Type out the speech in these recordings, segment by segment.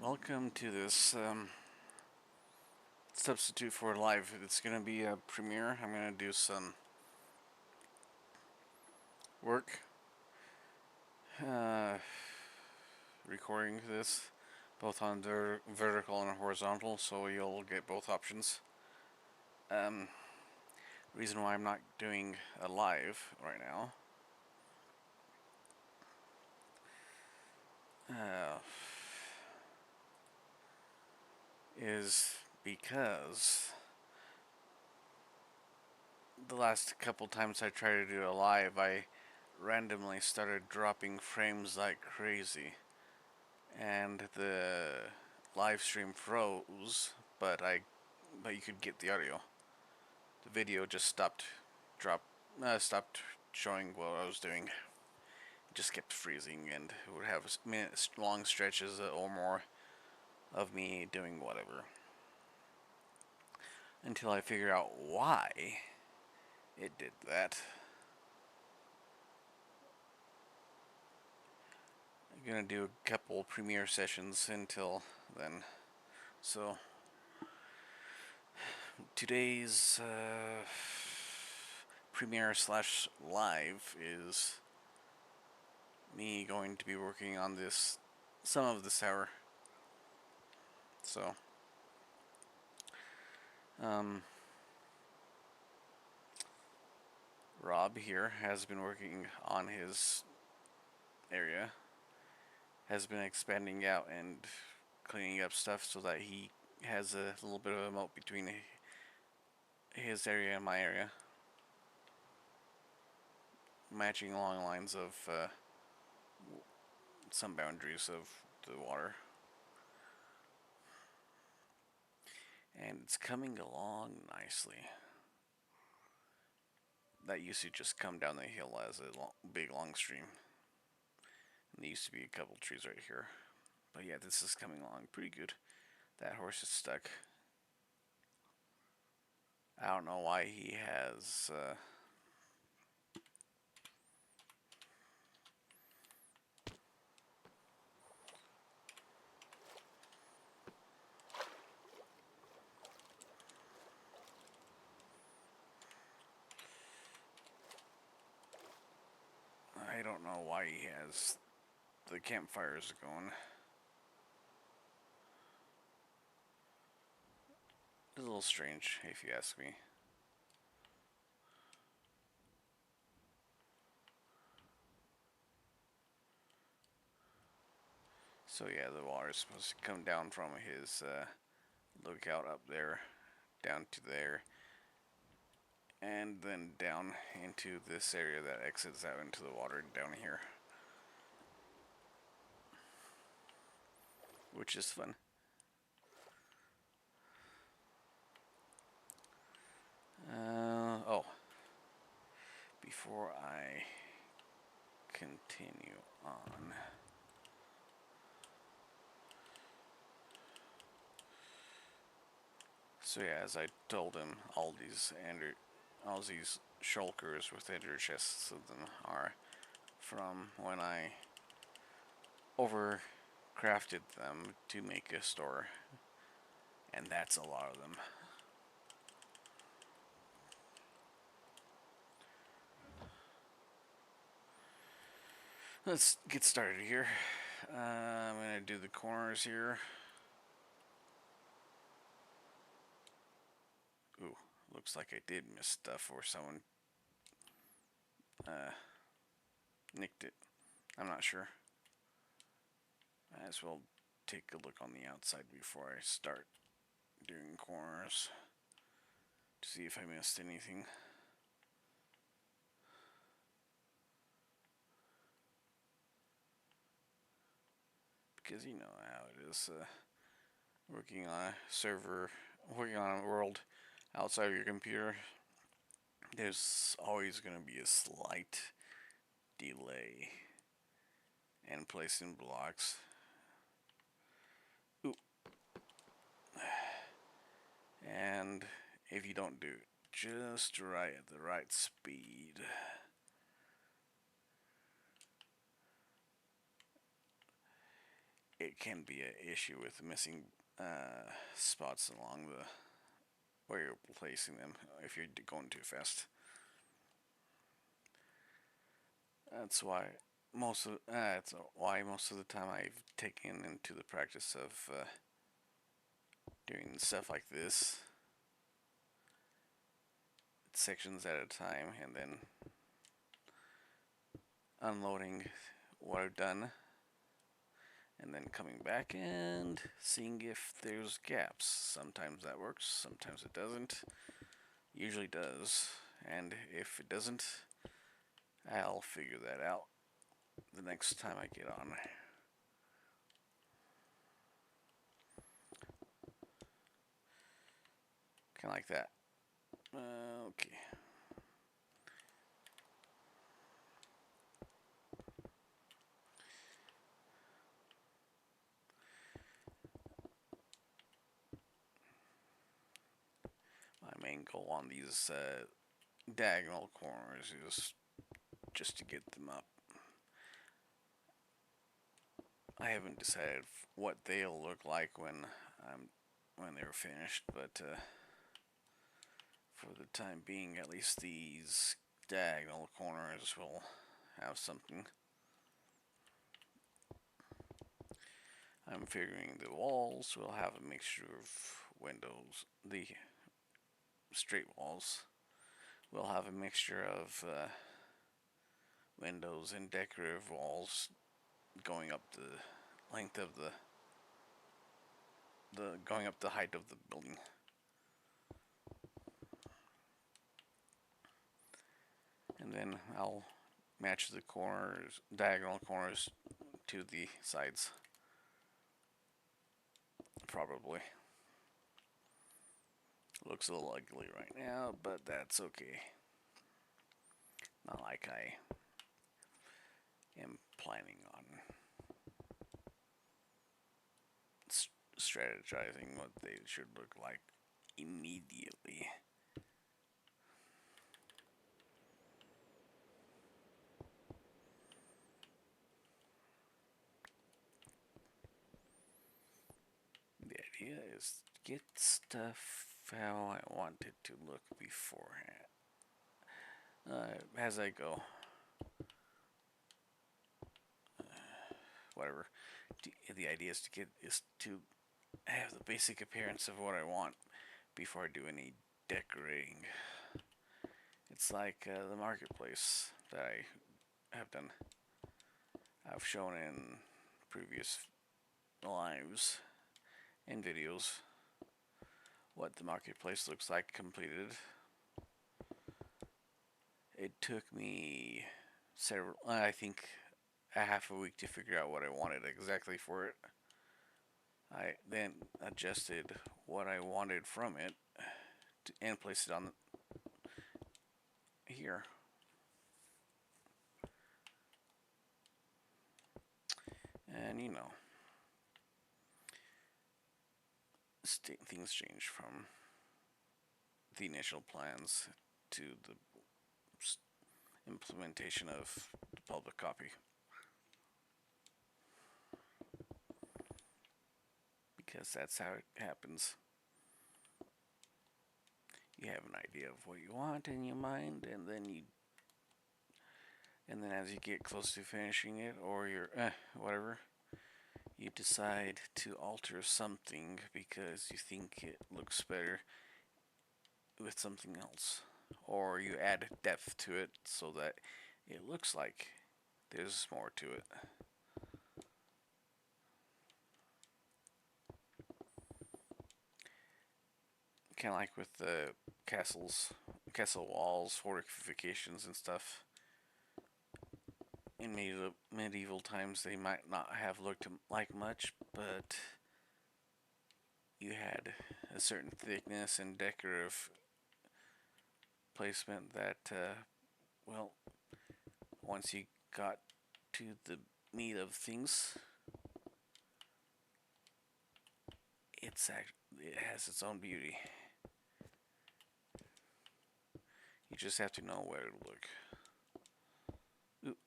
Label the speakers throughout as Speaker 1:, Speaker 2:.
Speaker 1: Welcome to this substitute for live. It's going to be a premiere. I'm going to do some work recording this both on vertical and horizontal, so you'll get both options. Reason why I'm not doing a live right now is because the last couple times I tried to do a live, I randomly started dropping frames like crazy, and the live stream froze. But you could get the audio. The video just stopped showing what I was doing. It just kept freezing, and it would have minutes long stretches or more of me doing whatever until I figure out why it did that. I'm gonna do a couple premiere sessions until then. So today's premiere slash live is me going to be working on some of this hour. So Rob here has been working on his area, has been expanding out and cleaning up stuff so that he has a little bit of a moat between his area and my area, matching along lines of some boundaries of the water. And it's coming along nicely. That used to just come down the hill as a big long stream. And there used to be a couple trees right here. But yeah, this is coming along pretty good. That horse is stuck. I don't know why he has I don't know why he has the campfires going. It's a little strange, if you ask me. So yeah, the water is supposed to come down from his lookout up there, down to there, and then down into this area that exits out into the water down here. Which is fun. Oh, before I continue on, so yeah, as I told him, all these shulkers with ender chests of them are from when I overcrafted them to make a store, and that's a lot of them. Let's get started here. I'm gonna do the corners here. Ooh, looks like I did miss stuff, or someone nicked it. I'm not sure. Might as well take a look on the outside before I start doing corners to see if I missed anything. Because you know how it is, working on a server, working on a world outside of your computer, there's always going to be a slight delay in placing blocks. Ooh. And if you don't do it just right at the right speed, it can be an issue with missing spots along the where you're placing them if you're going too fast. That's why most of the time I've taken into the practice of doing stuff like this, sections at a time, and then unloading what I've done, and then coming back and seeing if there's gaps. Sometimes that works, sometimes it doesn't. Usually does, and if it doesn't, I'll figure that out the next time I get on. Kind of like that. Okay. My main goal on these diagonal corners is just to get them up. I haven't decided what they'll look like when they're finished, but for the time being, at least these diagonal corners will have something. I'm figuring the walls will have a mixture of windows. The straight walls will have a mixture of windows and decorative walls going up the length of the going up the height of the building. And then I'll match the corners, diagonal corners, to the sides. Probably. Looks a little ugly right now, but that's okay. Not like I am planning on strategizing what they should look like immediately. The idea is to get stuff how I want it to look beforehand. As I go. Whatever. The idea is to have the basic appearance of what I want before I do any decorating. It's like the marketplace that I have done. I've shown in previous lives and videos what the marketplace looks like completed. It took me I think a half a week to figure out what I wanted exactly for it. I then adjusted what I wanted from it and placed it on here. And you know, things change from the initial plans to the implementation of the public copy. Because that's how it happens. You have an idea of what you want in your mind, and then as you get close to finishing it, or you're whatever, you decide to alter something because you think it looks better with something else, or you add depth to it so that it looks like there's more to it. Kind of like with the castle walls, fortifications, and stuff. In medieval times, they might not have looked like much, but you had a certain thickness and decorative placement that, well, once you got to the meat of things, it has its own beauty. You just have to know where to look. Ooh.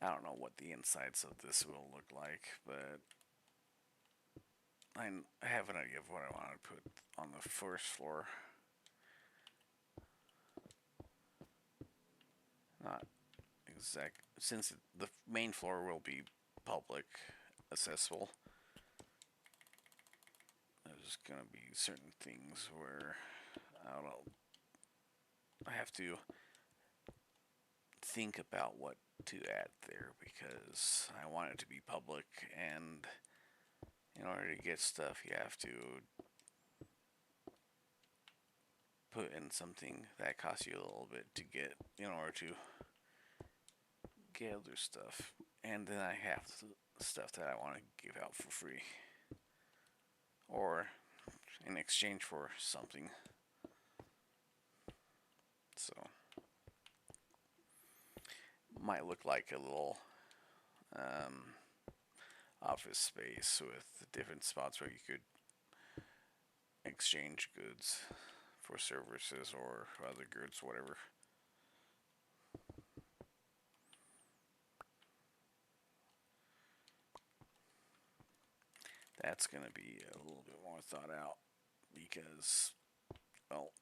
Speaker 1: I don't know what the insides of this will look like, but I have an idea of what I want to put on the first floor. Not exact, since the main floor will be public accessible. There's gonna be certain things where I don't know. I have to think about what to add there because I want it to be public, and in order to get stuff, you have to put in something that costs you a little bit to get in order to get other stuff, and then I have stuff that I want to give out for free or in exchange for something. So might look like a little um, office space with different spots where you could exchange goods for services or other goods, whatever. That's going to be a little bit more thought out because, well,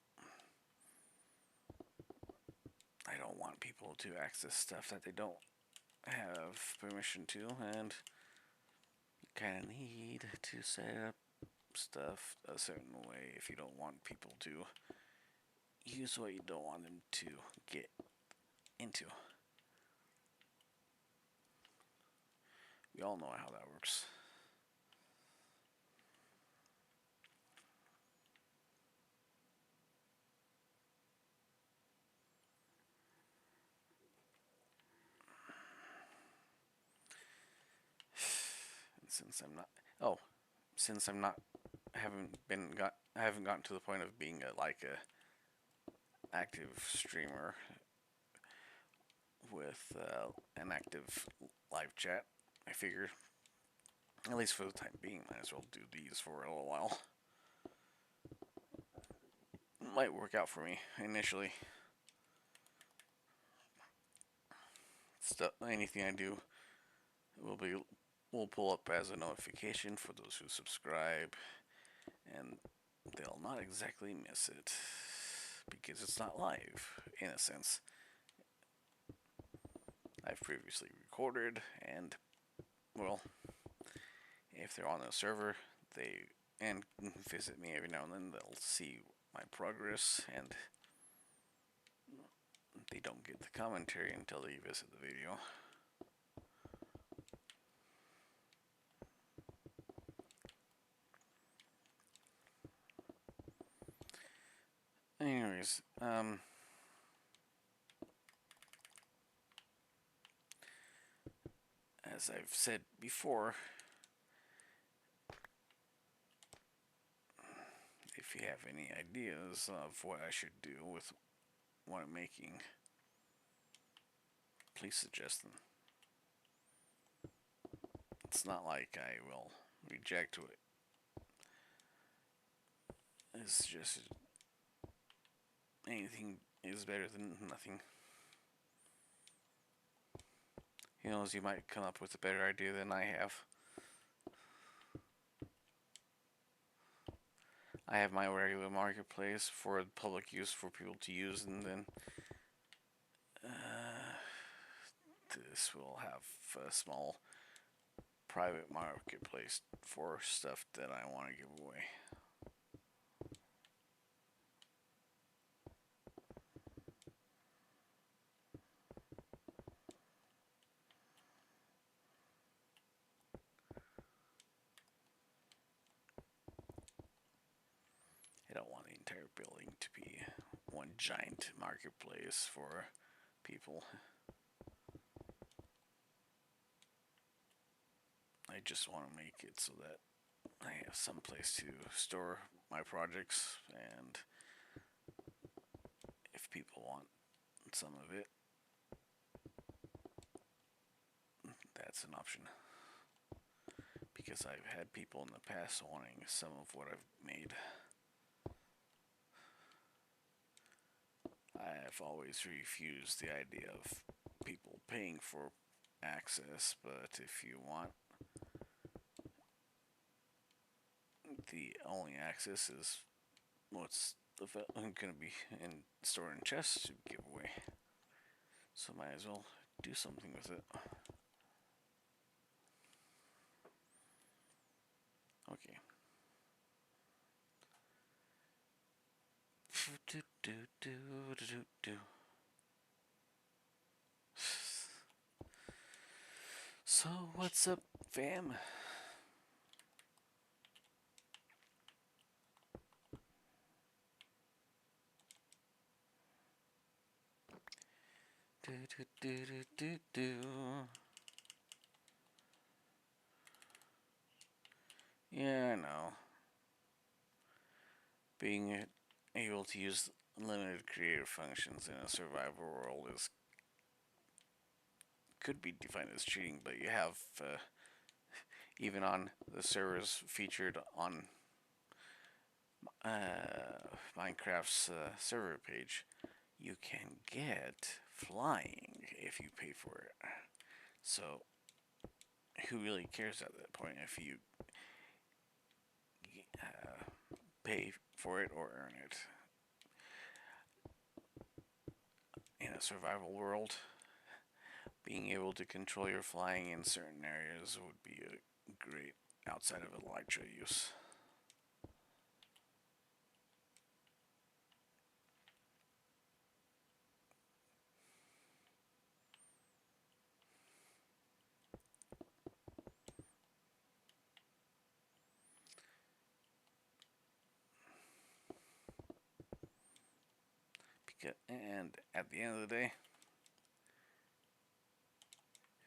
Speaker 1: I don't want people to access stuff that they don't have permission to, and you kind of need to set up stuff a certain way if you don't want people to use what you don't want them to get into. We all know how that works. And since I'm not I haven't gotten to the point of being a active streamer with an active live chat. I figured, at least for the time being, might as well do these for a little while. Might work out for me initially. Anything I do will pull up as a notification for those who subscribe, and they'll not exactly miss it because it's not live in a sense. I've previously recorded, and well, if they're on the server, they and visit me every now and then, they'll see my progress, and they don't get the commentary until they visit the video. Anyways, as I've said before, if you have any ideas of what I should do with what I'm making, please suggest them. It's not like I will reject it. It's just anything is better than nothing. Who knows, you might come up with a better idea than I have. I have my regular marketplace for public use for people to use, and then this will have a small private marketplace for stuff that I want to give away. I don't want the entire building to be one giant marketplace for people. I just want to make it so that I have some place to store my projects, and if people want some of it, that's an option. Because I've had people in the past wanting some of what I've made. I have always refused the idea of people paying for access, but if you want, the only access is what's going to be stored in chests to give away. So might as well do something with it. Okay. So what's up, fam? Yeah, I know. Being able to use unlimited creative functions in a survival world could be defined as cheating, but you have even on the servers featured on Minecraft's server page, you can get flying if you pay for it. So who really cares at that point if you pay for it or earn it? In a survival world, being able to control your flying in certain areas would be a great outside of elytra use. And at the end of the day,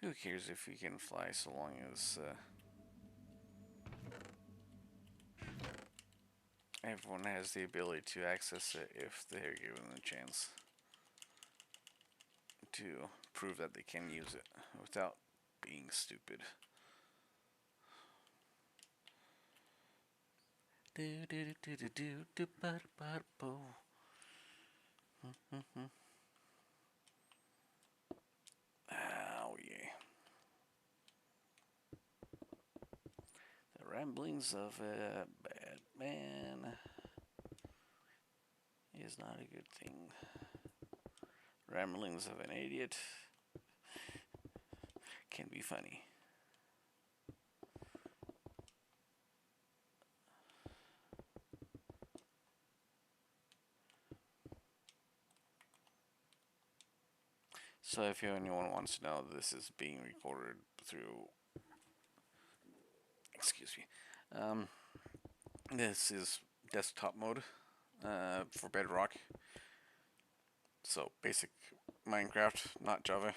Speaker 1: who cares if you can fly so long as everyone has the ability to access it if they're given the chance to prove that they can use it without being stupid. Oh yeah. The ramblings of a bad man is not a good thing. Ramblings of an idiot can be funny. So if anyone wants to know, this is being recorded through, excuse me, this is desktop mode for Bedrock. So basic Minecraft, not Java.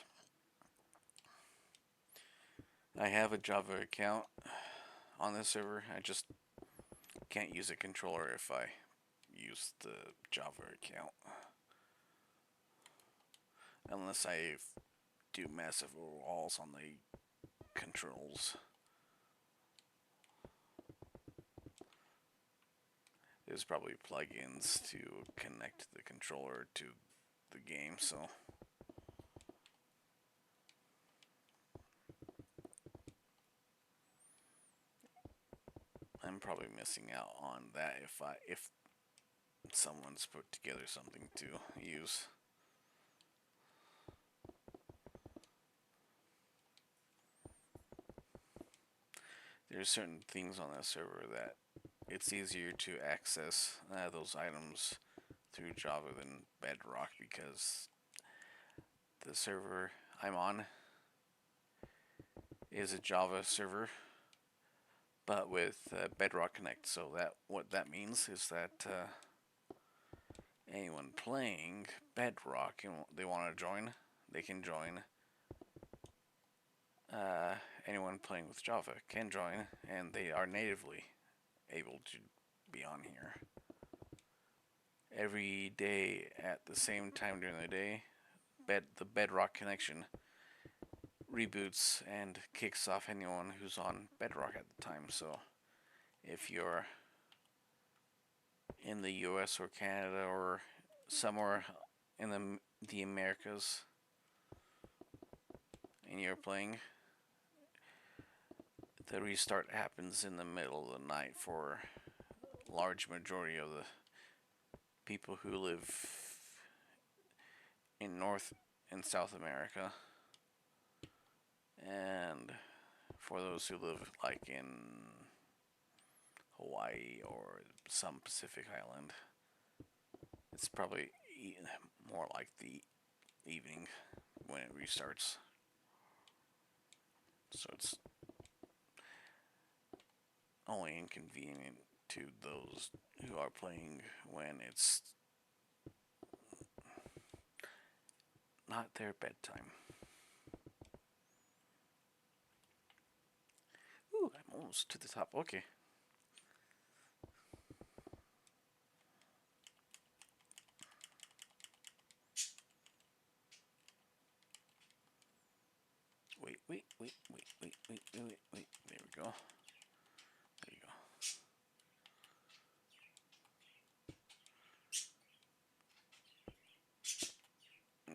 Speaker 1: I have a Java account on this server. I just can't use a controller if I use the Java account. Unless I do massive overhauls on the controls. There's probably plugins to connect the controller to the game, so I'm probably missing out on that if someone's put together something to use. There's certain things on that server that it's easier to access those items through Java than Bedrock because the server I'm on is a Java server, but with BedrockConnect. So what that means is that anyone playing Bedrock and they want to join, they can join. Anyone playing with Java can join, and they are natively able to be on here. Every day at the same time during the day, the Bedrock connection reboots and kicks off anyone who's on Bedrock at the time. So if you're in the US or Canada or somewhere in the Americas and you're playing, the restart happens in the middle of the night for large majority of the people who live in North and South America, and for those who live like in Hawaii or some Pacific island, it's probably more like the evening when it restarts. So it's only inconvenient to those who are playing when it's not their bedtime. Ooh, I'm almost to the top. Okay. Wait. There we go. There you go.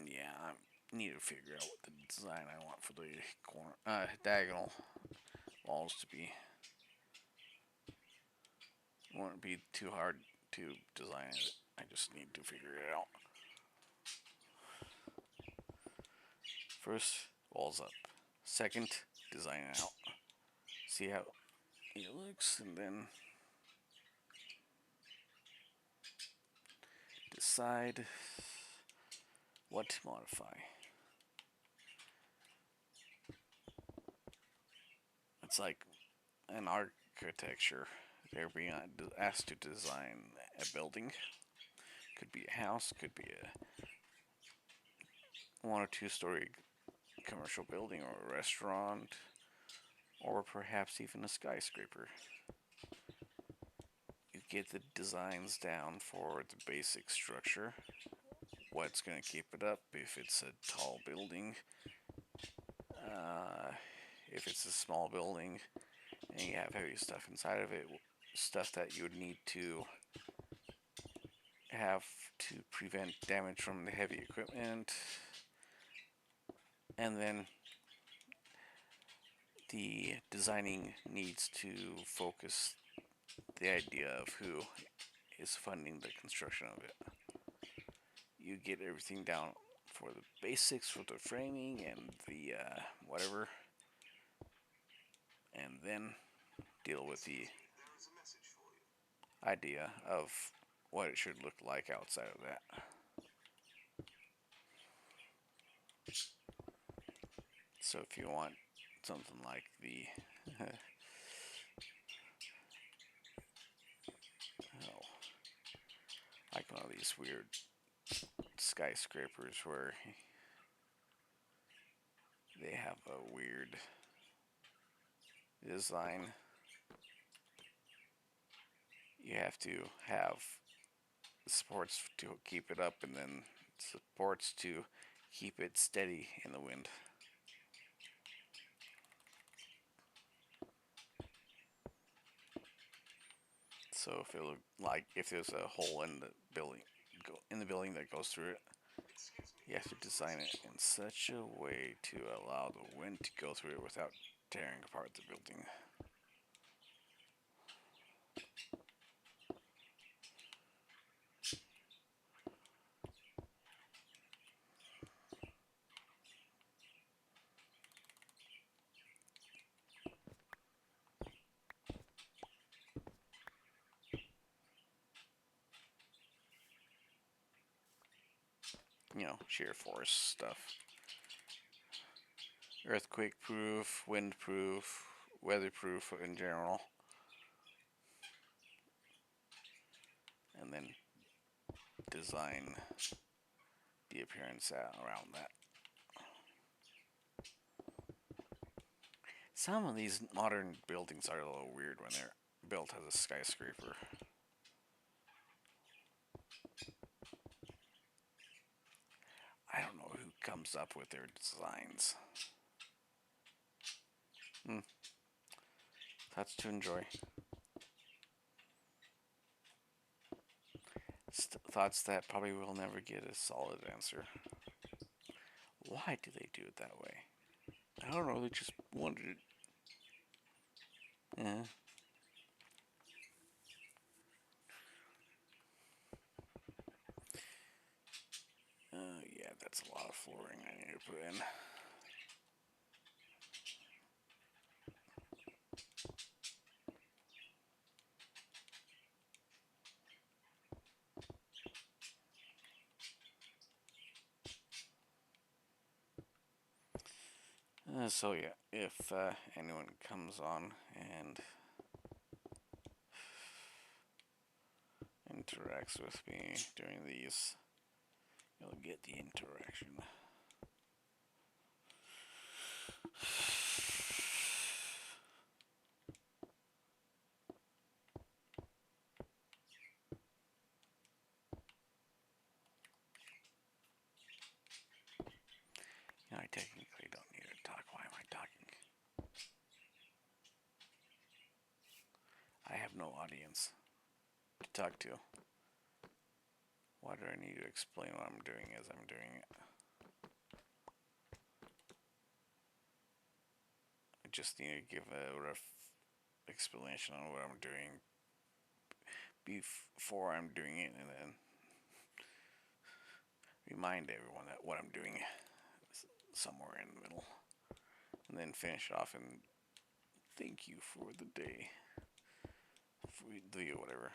Speaker 1: Yeah, I need to figure out what the design I want for the corner, diagonal walls to be. It won't be too hard to design it. I just need to figure it out. First, walls up. Second, design it out. See how it looks, and then decide what to modify. It's like an architecture. They're being asked to design a building. Could be a house, could be a 1 or 2 story commercial building or a restaurant, or perhaps even a skyscraper. You get the designs down for the basic structure, what's going to keep it up, if it's a tall building, if it's a small building, and you have heavy stuff inside of it, stuff that you would need to have to prevent damage from the heavy equipment, and then the designing needs to focus the idea of who is funding the construction of it. You get everything down for the basics, for the framing and the whatever, and then deal with the idea of what it should look like outside of that. So if you want something like the oh, like one of these weird skyscrapers where they have a weird design, you have to have supports to keep it up, and then supports to keep it steady in the wind. So if it look like if there's a hole in the building that goes through it, you have to design it in such a way to allow the wind to go through it without tearing apart the building. You know, sheer force stuff. Earthquake proof, wind proof, weatherproof in general. And then design the appearance around that. Some of these modern buildings are a little weird when they're built as a skyscraper. I don't know who comes up with their designs. That's to enjoy. Thoughts that probably will never get a solid answer. Why do they do it that way? I don't know, they just wanted it. Yeah. Yeah, that's a lot of flooring I need to put in. So yeah, if anyone comes on and interacts with me during these, you'll get the interaction. I technically don't need to talk. Why am I talking? I have no audience to talk to. Why do I need to explain what I'm doing as I'm doing it? I just need to give a rough explanation on what I'm doing before I'm doing it, and then remind everyone that what I'm doing somewhere in the middle, and then finish off and thank you for the day, for the whatever.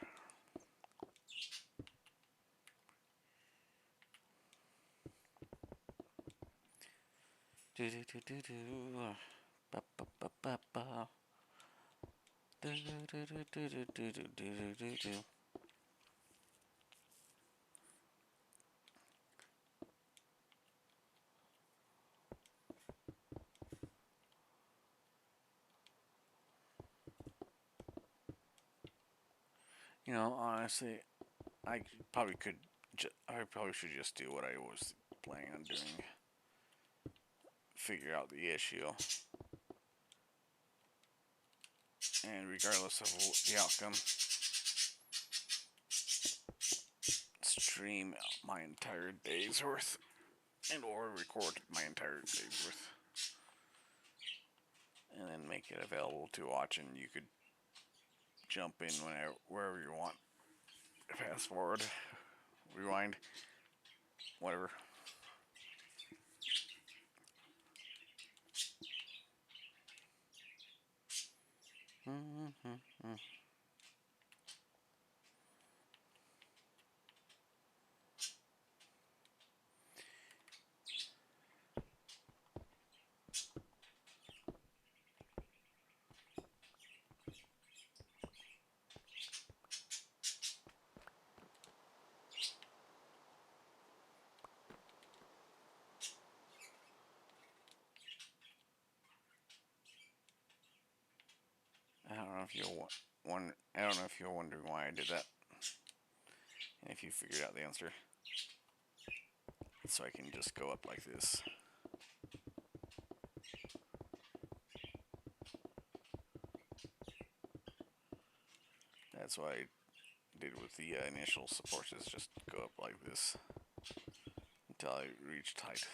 Speaker 1: Do do do do do. Ba ba ba ba ba. Do do do do do do do do do do. Honestly, I probably could. I probably should just do what I was planning on doing. Figure out the issue, and regardless of the outcome, stream my entire day's worth, and or record my entire day's worth, and then make it available to watch. And you could jump in wherever you want. Fast forward, rewind, whatever. I don't know if you're I don't know if you're wondering why I did that, and if you figured out the answer. So I can just go up like this. That's what I did with the initial supports, is just go up like this until I reached height.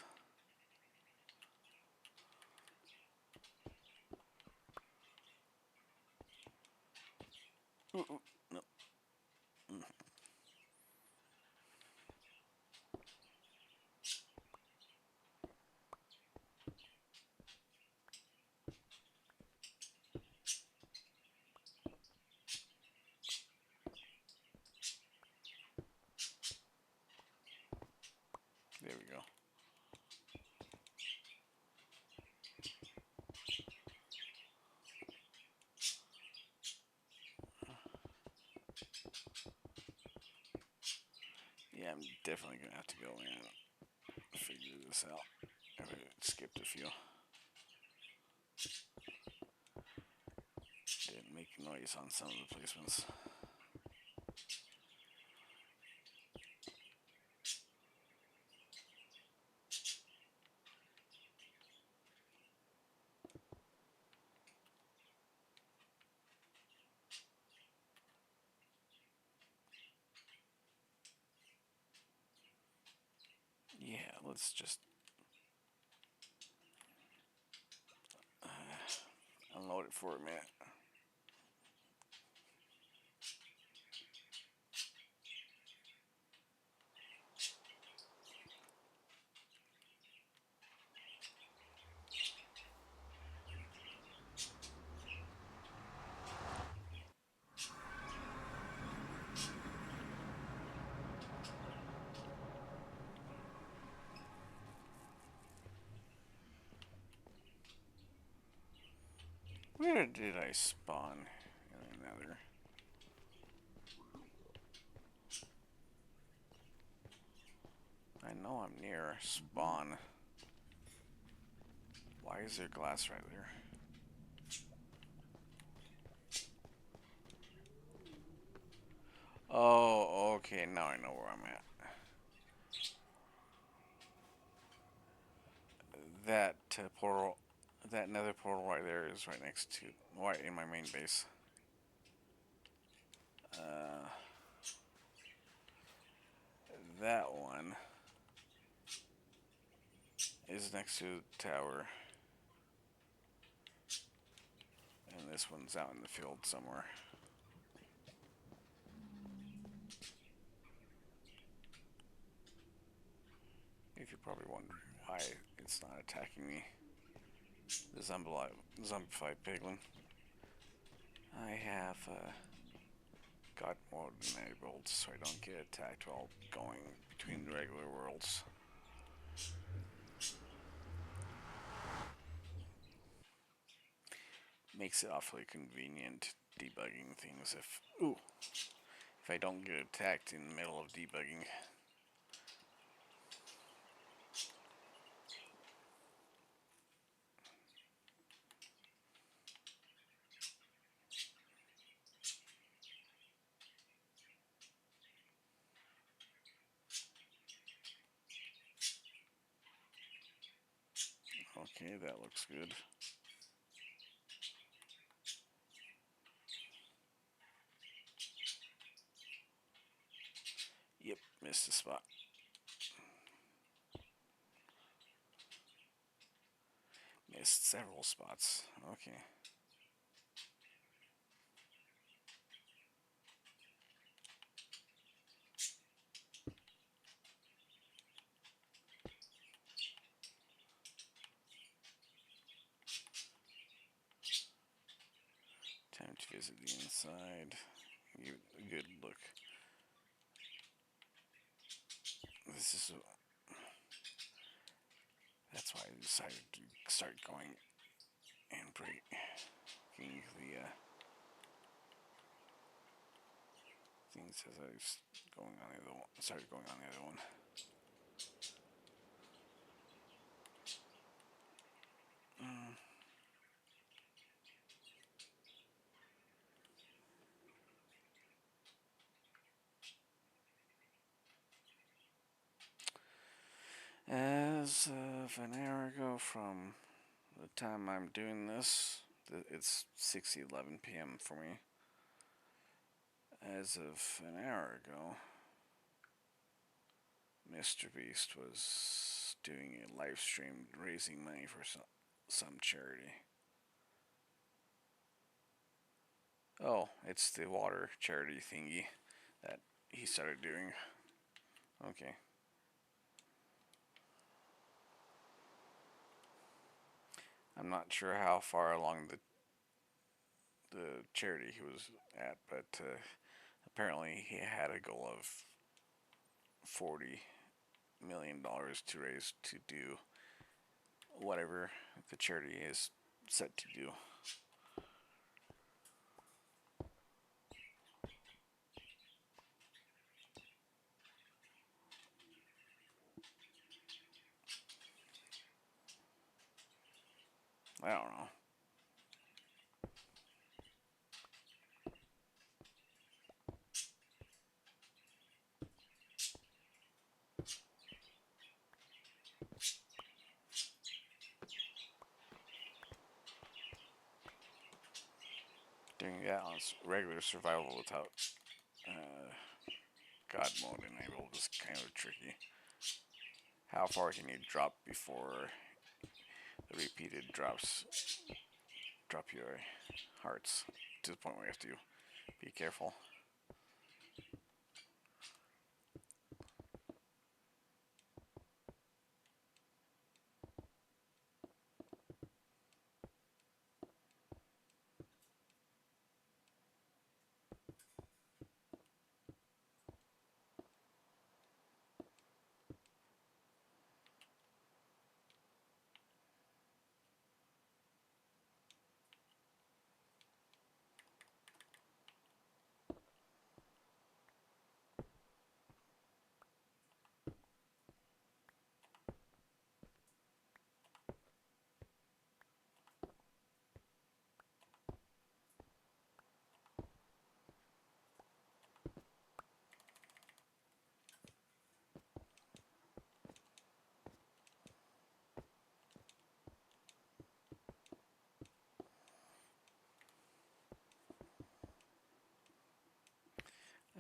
Speaker 1: Ooh, ooh, no. There we go. Yeah, I'm definitely gonna have to go in and figure this out. I skipped a few. Didn't make noise on some of the placements. Yeah, let's just it for a minute. Where did I spawn in another? I know I'm near spawn. Why is there glass right there? Oh, okay, now I know where I'm at. That portal, that nether portal right there is right next to, right in my main base. That one is next to the tower. And this one's out in the field somewhere. If you're probably wondering why it's not attacking me. The zombified piglin. I have God mode enabled so I don't get attacked while going between the regular worlds. Makes it awfully convenient debugging things if I don't get attacked in the middle of debugging. Okay, that looks good. Yep, missed a spot. Missed several spots. Okay. Time to visit the inside. Give it a good look. This is that's why I decided to start going and breaking the things as I was going on the other one. Started going on the other one. As of an hour ago from the time I'm doing this, it's 6:11 p.m. for me. As of an hour ago, Mr. Beast was doing a live stream raising money for some charity. Oh, it's the water charity thingy that he started doing. Okay. I'm not sure how far along the charity he was at, but apparently he had a goal of $40 million to raise to do whatever the charity is set to do. I don't know. Doing that on regular survival without God mode enabled is kind of tricky. How far can you drop before the repeated drops drop your hearts to the point where you have to be careful.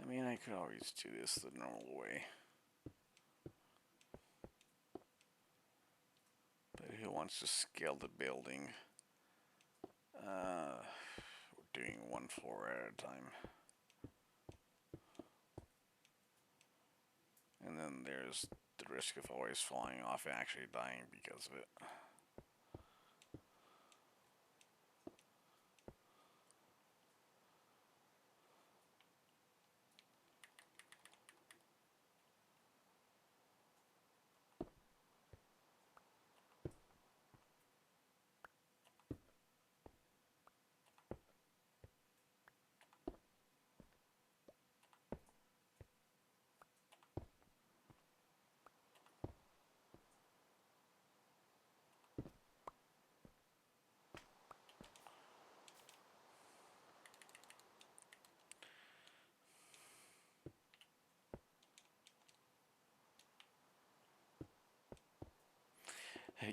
Speaker 1: I mean, I could always do this the normal way. But who wants to scale the building? We're doing one floor at a time. And then there's the risk of always falling off and actually dying because of it.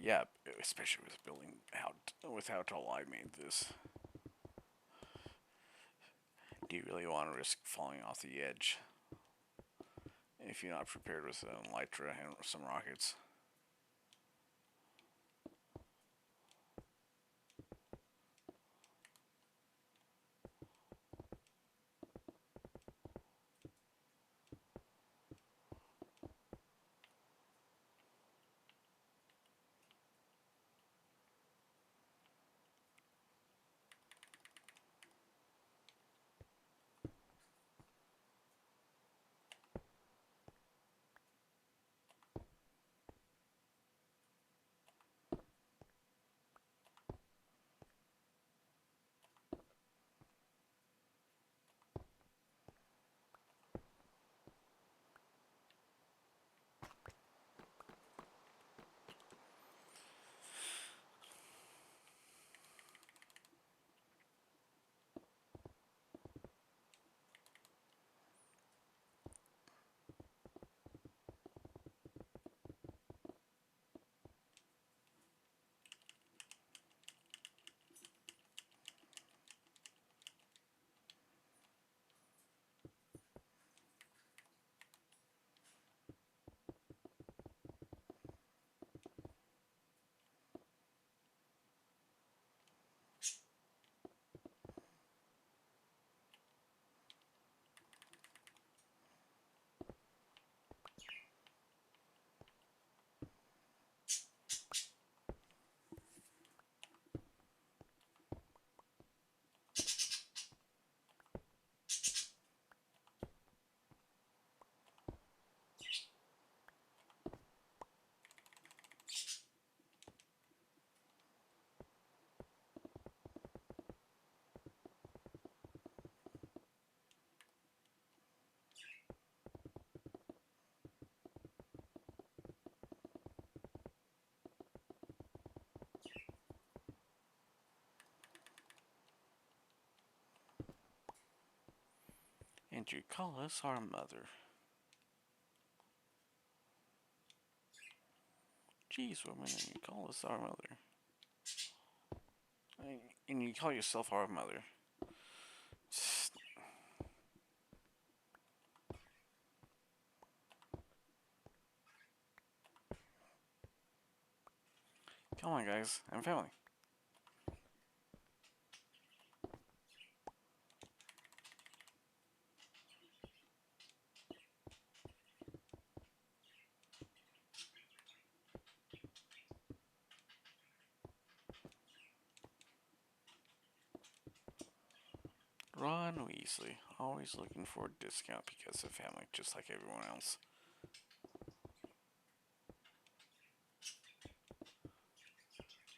Speaker 1: Yeah, especially with building out with how tall I made this. Do you really want to risk falling off the edge if you're not prepared with an elytra and some rockets? And you call us our mother. Jeez, woman, and you call us our mother. And you call yourself our mother. Come on, guys. I'm family. Ron Weasley, always looking for a discount because of family, just like everyone else.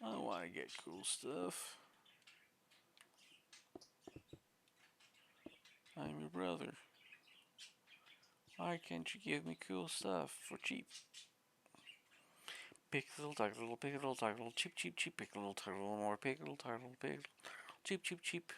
Speaker 1: I want to get cool stuff. I'm your brother. Why can't you give me cool stuff for cheap? Pick a little title, pick a little title, cheap, cheap, cheap, pick a little title, more, pick a little title, pick, cheap, cheap, cheap.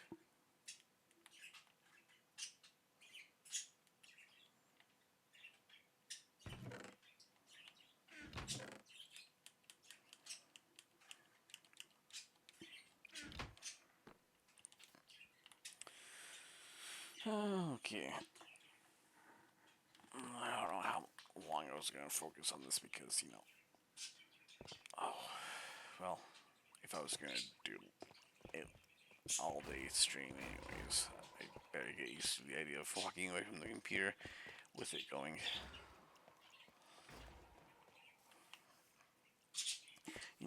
Speaker 1: Okay. I don't know how long I was going to focus on this because, oh, well, if I was going to do it all day stream anyways, I better get used to the idea of walking away from the computer with it going.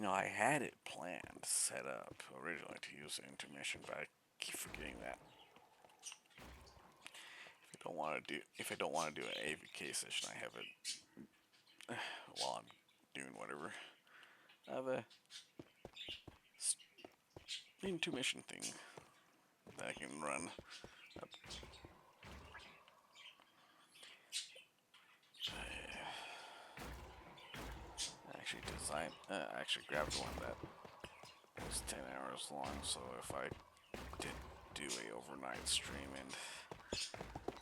Speaker 1: I had it planned, set up originally to use the intermission, but I keep forgetting that. If I don't want to do an AVK session, I have it while I'm doing whatever. I have a intermission thing that I can run. I actually grabbed one that was 10 hours long, so if I did do a overnight stream and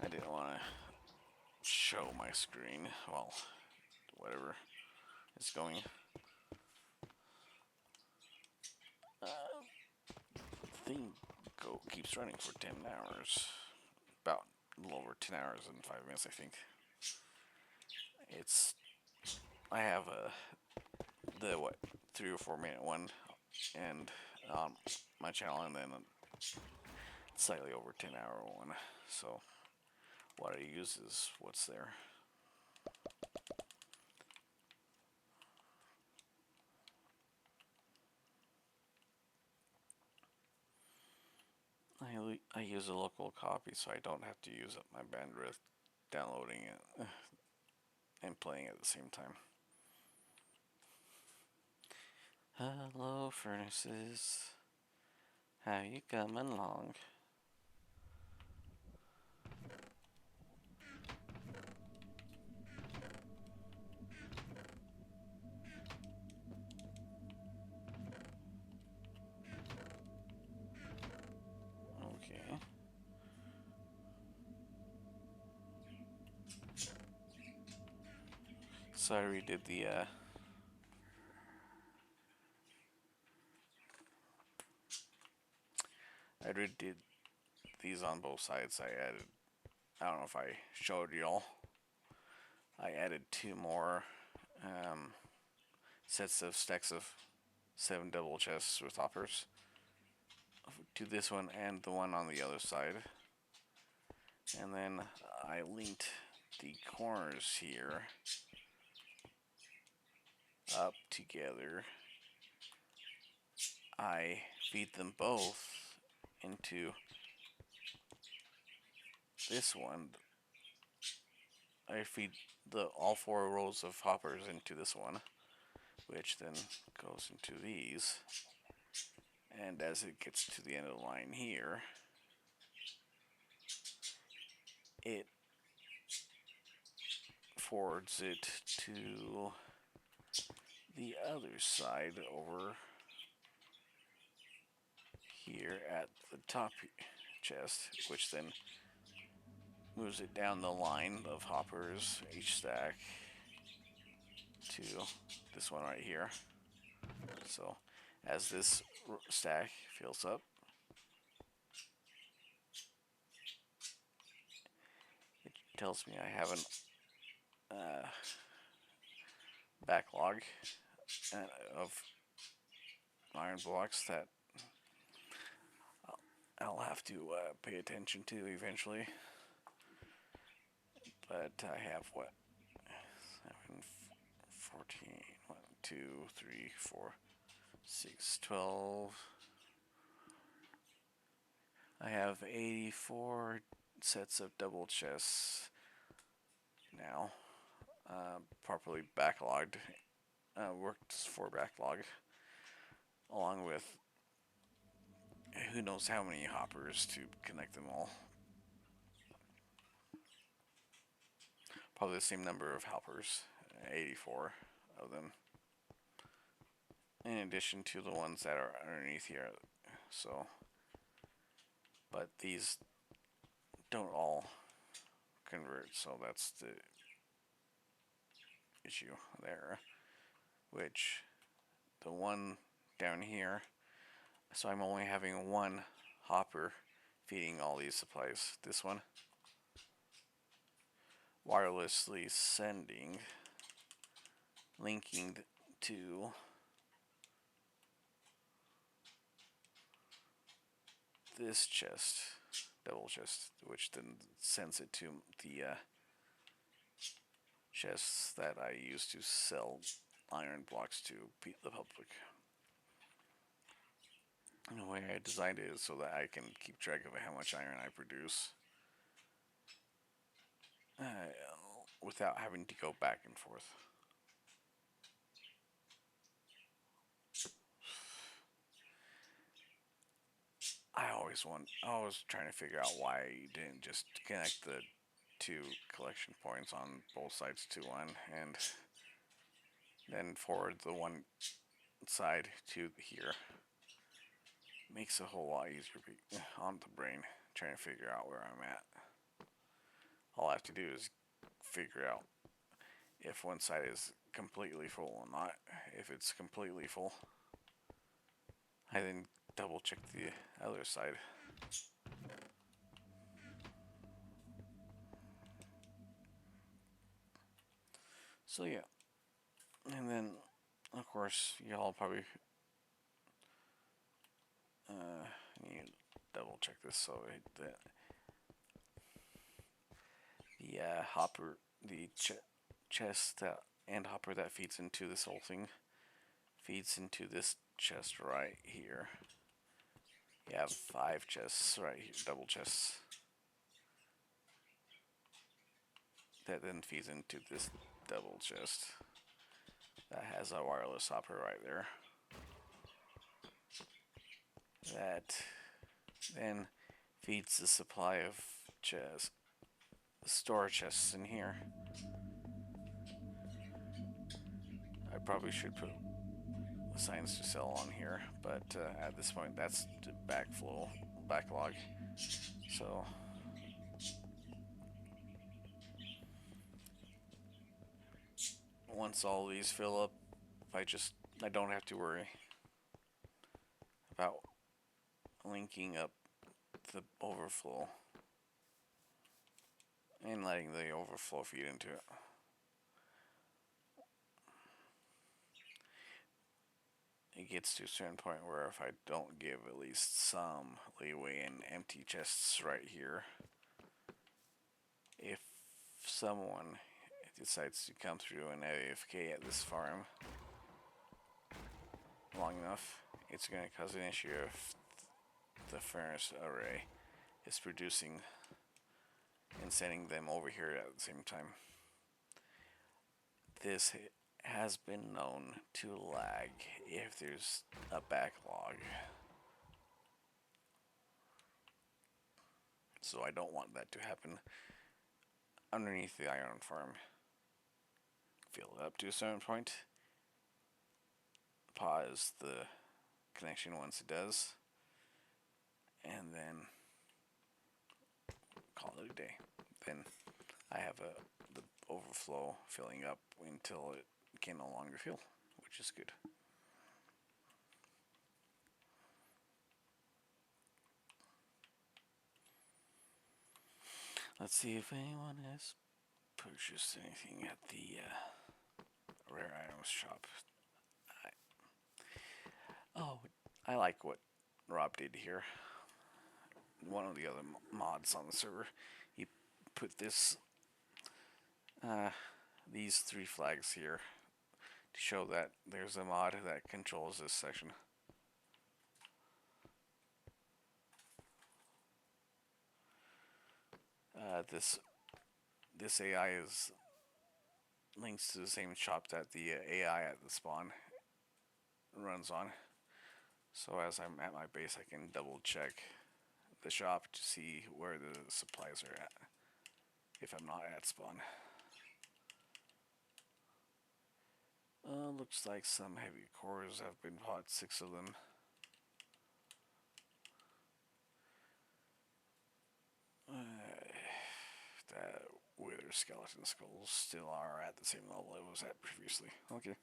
Speaker 1: I didn't want to show my screen, well, whatever is going. The thing keeps running for 10 hours. About a little over 10 hours and 5 minutes, I think. I have the 3 or 4 minute one and my channel, and then a slightly over 10-hour one. So what I use is what's there. I use a local copy, so I don't have to use up my bandwidth downloading it and playing at the same time. Hello, furnaces. How you coming along? Okay. So I redid the I redid these on both sides. I don't know if I showed y'all. I added 2 more sets of stacks of 7 double chests with hoppers to this one and the one on the other side. And then I linked the corners here up together. I feed them both into this one. I feed all 4 rows of hoppers into this one, which then goes into these. And as it gets to the end of the line here, it forwards it to the other side over here at the top chest, which then moves it down the line of hoppers, each stack, to this one right here. So as this stack fills up, it tells me I have an backlog of iron blocks that I'll have to pay attention to eventually. But I have 7, 14, 1, 2, 3, 4, 6, 12. I have 84 sets of double chests now, properly backlogged, worked for backlog, along with who knows how many hoppers to connect them all. Probably the same number of hoppers, 84 of them, in addition to the ones that are underneath here. So, but these don't all convert, so that's the issue there. Which, the one down here, so I'm only having one hopper feeding all these supplies. This one, wirelessly sending, linking to this chest, double chest, which then sends it to the chests that I use to sell iron blocks to the public. And the way I designed it is so that I can keep track of how much iron I produce without having to go back and forth. I was trying to figure out why you didn't just connect the two collection points on both sides to one, and then forward the one side to here. Makes a whole lot easier on the brain trying to figure out where I'm at. All I have to do is figure out if one side is completely full or not. If it's completely full, I then double check the other side. So yeah, and then of course y'all probably need to double check this so that the hopper, the chest that and hopper that feeds into this whole thing feeds into this chest right here. You have 5 chests right here, double chests, that then feeds into this double chest that has a wireless hopper right there. That then feeds the supply of store chests in here. I probably should put signs to sell on here, but at this point that's the backlog. So once all these fill up, I don't have to worry about linking up the overflow and letting the overflow feed into it. It gets to a certain point where if I don't give at least some leeway in empty chests right here, if someone decides to come through an AFK at this farm long enough, it's going to cause an issue if the furnace array is producing and sending them over here at the same time. This has been known to lag if there's a backlog. So I don't want that to happen underneath the iron farm. Fill it up to a certain point. Pause the connection once it does. And then call it a day. Then I have the overflow filling up until it can no longer fill, which is good. Let's see if anyone has purchased anything at the rare items shop. I like what Rob did here. One of the other mods on the server, he put these 3 flags here to show that there's a mod that controls this section. This AI is links to the same shop that the AI at the spawn runs on. So as I'm at my base, I can double check the shop to see where the supplies are at if I'm not at spawn. Looks like some heavy cores have been bought, 6 of them. That wither skeleton skulls still are at the same level it was at previously. Okay.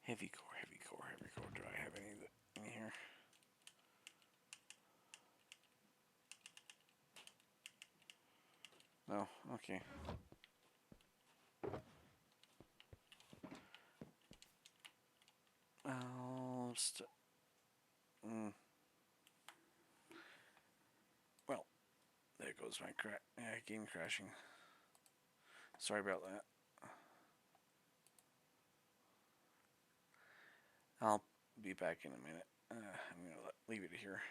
Speaker 1: Heavy core, heavy core, heavy core. Do I have any in here? No. Okay. Well, there goes my game crashing. Sorry about that. I'll be back in a minute. I'm gonna leave it here.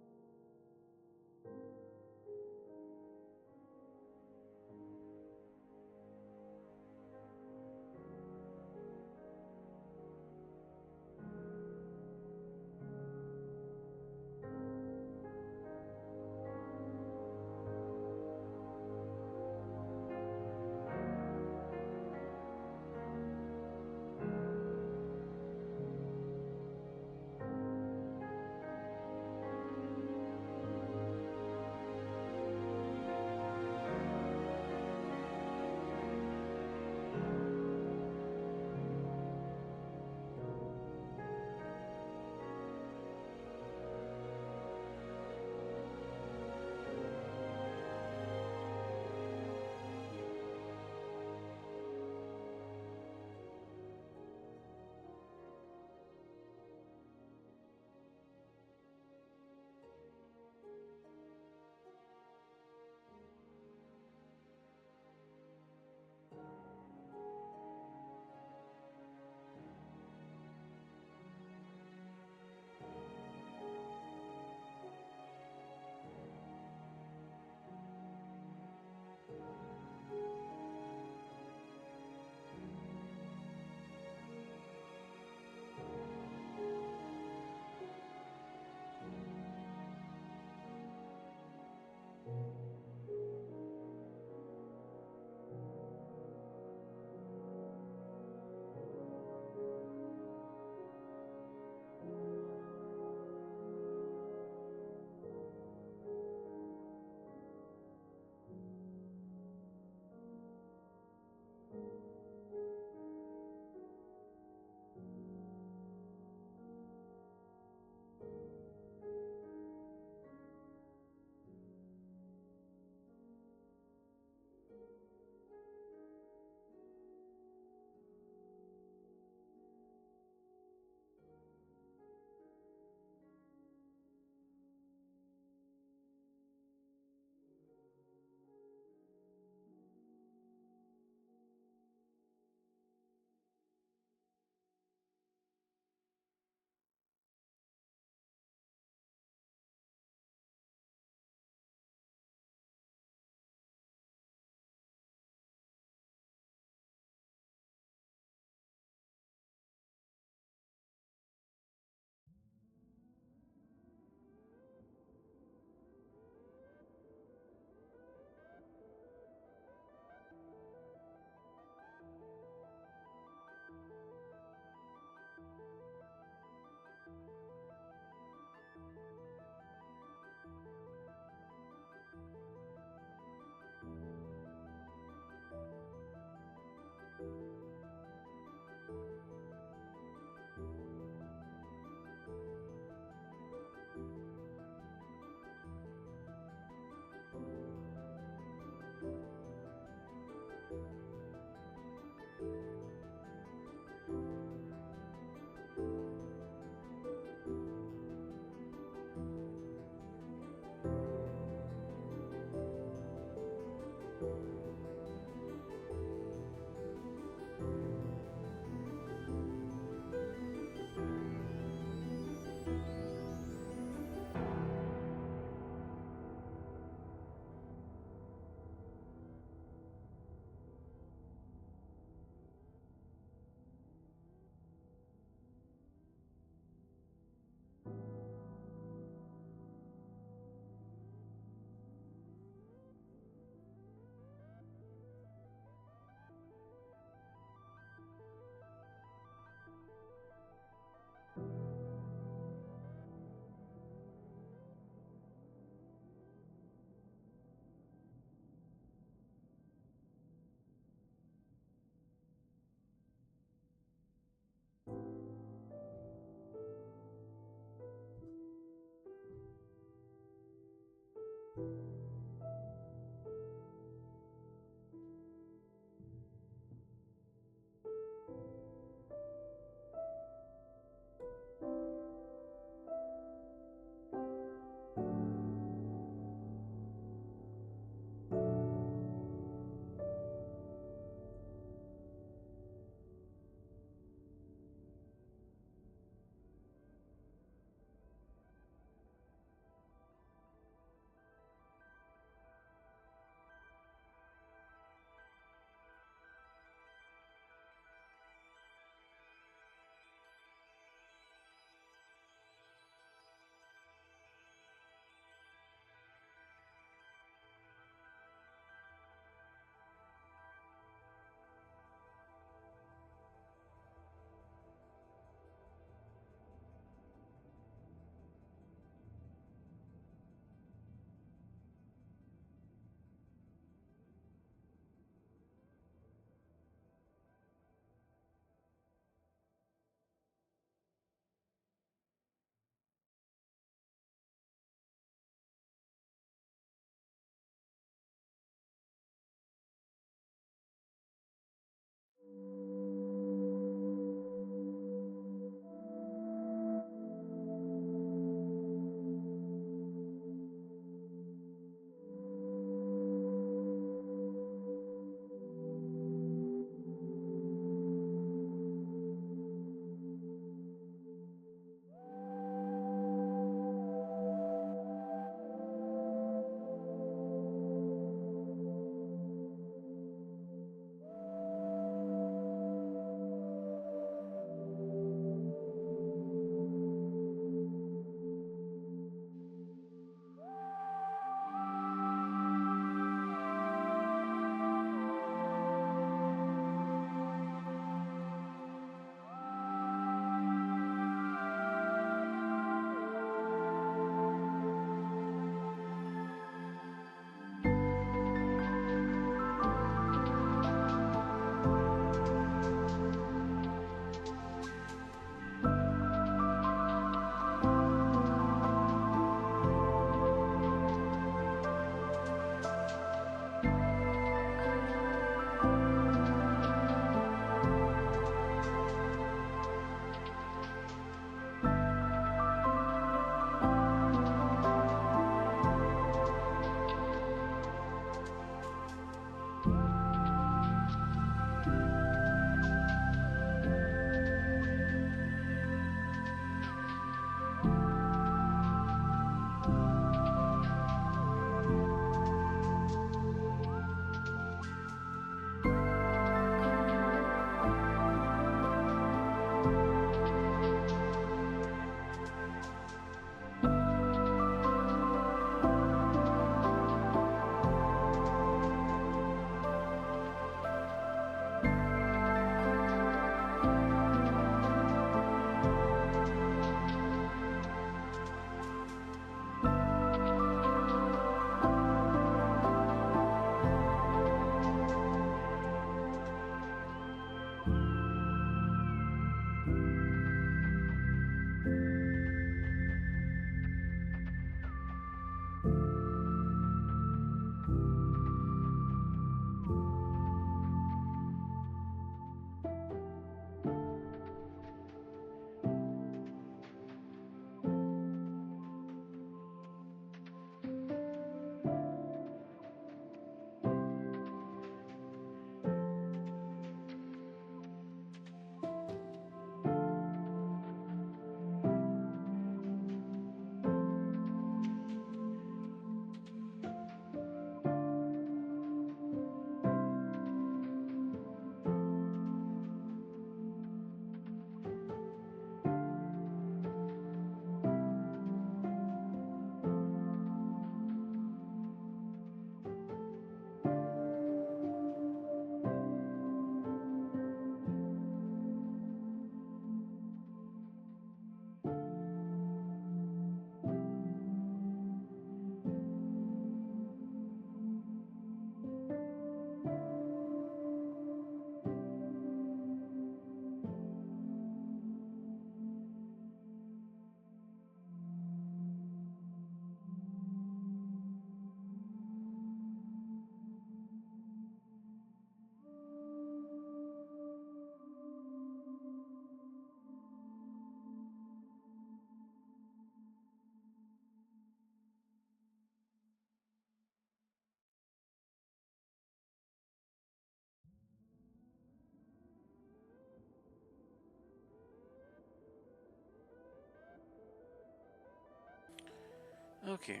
Speaker 1: Okay.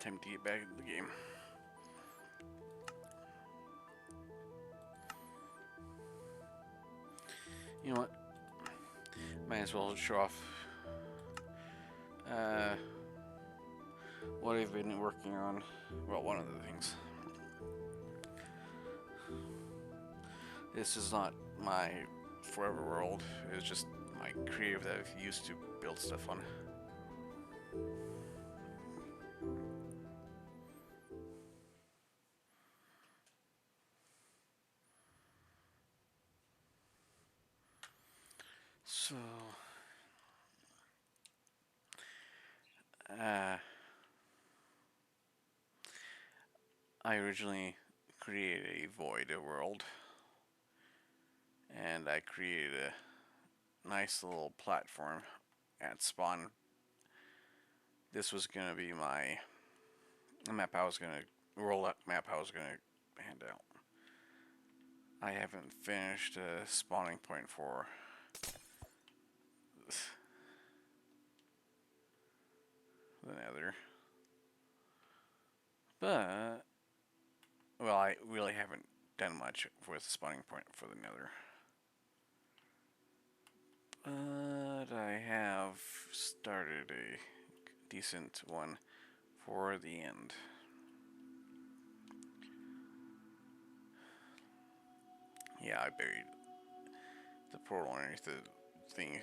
Speaker 1: Time to get back into the game. You know what? Might as well show off what I've been working on. Well, one of the things. This is not my forever world. It's just my creative that I've used to build stuff on. So, I originally created a void world, and I created a nice little platform at spawn. This was gonna be my map I was gonna roll up map I was gonna hand out. I haven't finished a spawning point for the Nether, but well, I really haven't done much with the spawning point for the Nether. But I have started a decent one for the end. Yeah, I buried the portal underneath the thing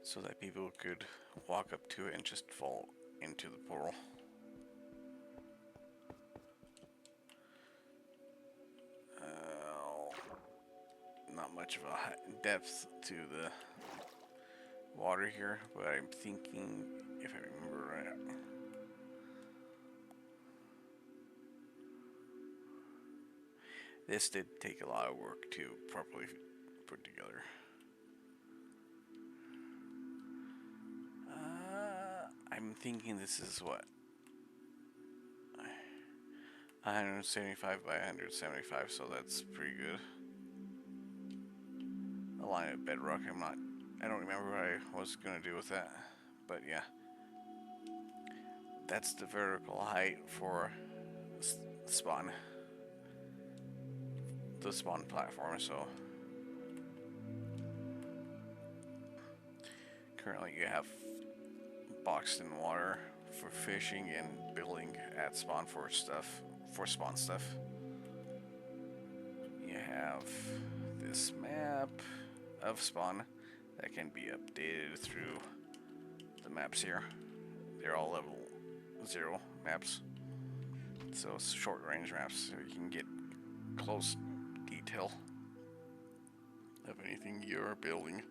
Speaker 1: so that people could walk up to it and just fall into the portal. Not much of a depth to the water here, but I'm thinking, if I remember right, this did take a lot of work to properly put together. I'm thinking this is what, 175 by 175, so that's pretty good. A line of bedrock. I don't remember what I was gonna do with that, but yeah, that's the vertical height for spawn, the spawn platform. So currently you have boxed in water for fishing and building at spawn for spawn stuff. You have this map of spawn that can be updated through the maps here. They're all level 0 maps, so it's short range maps, so you can get close detail of anything you're building.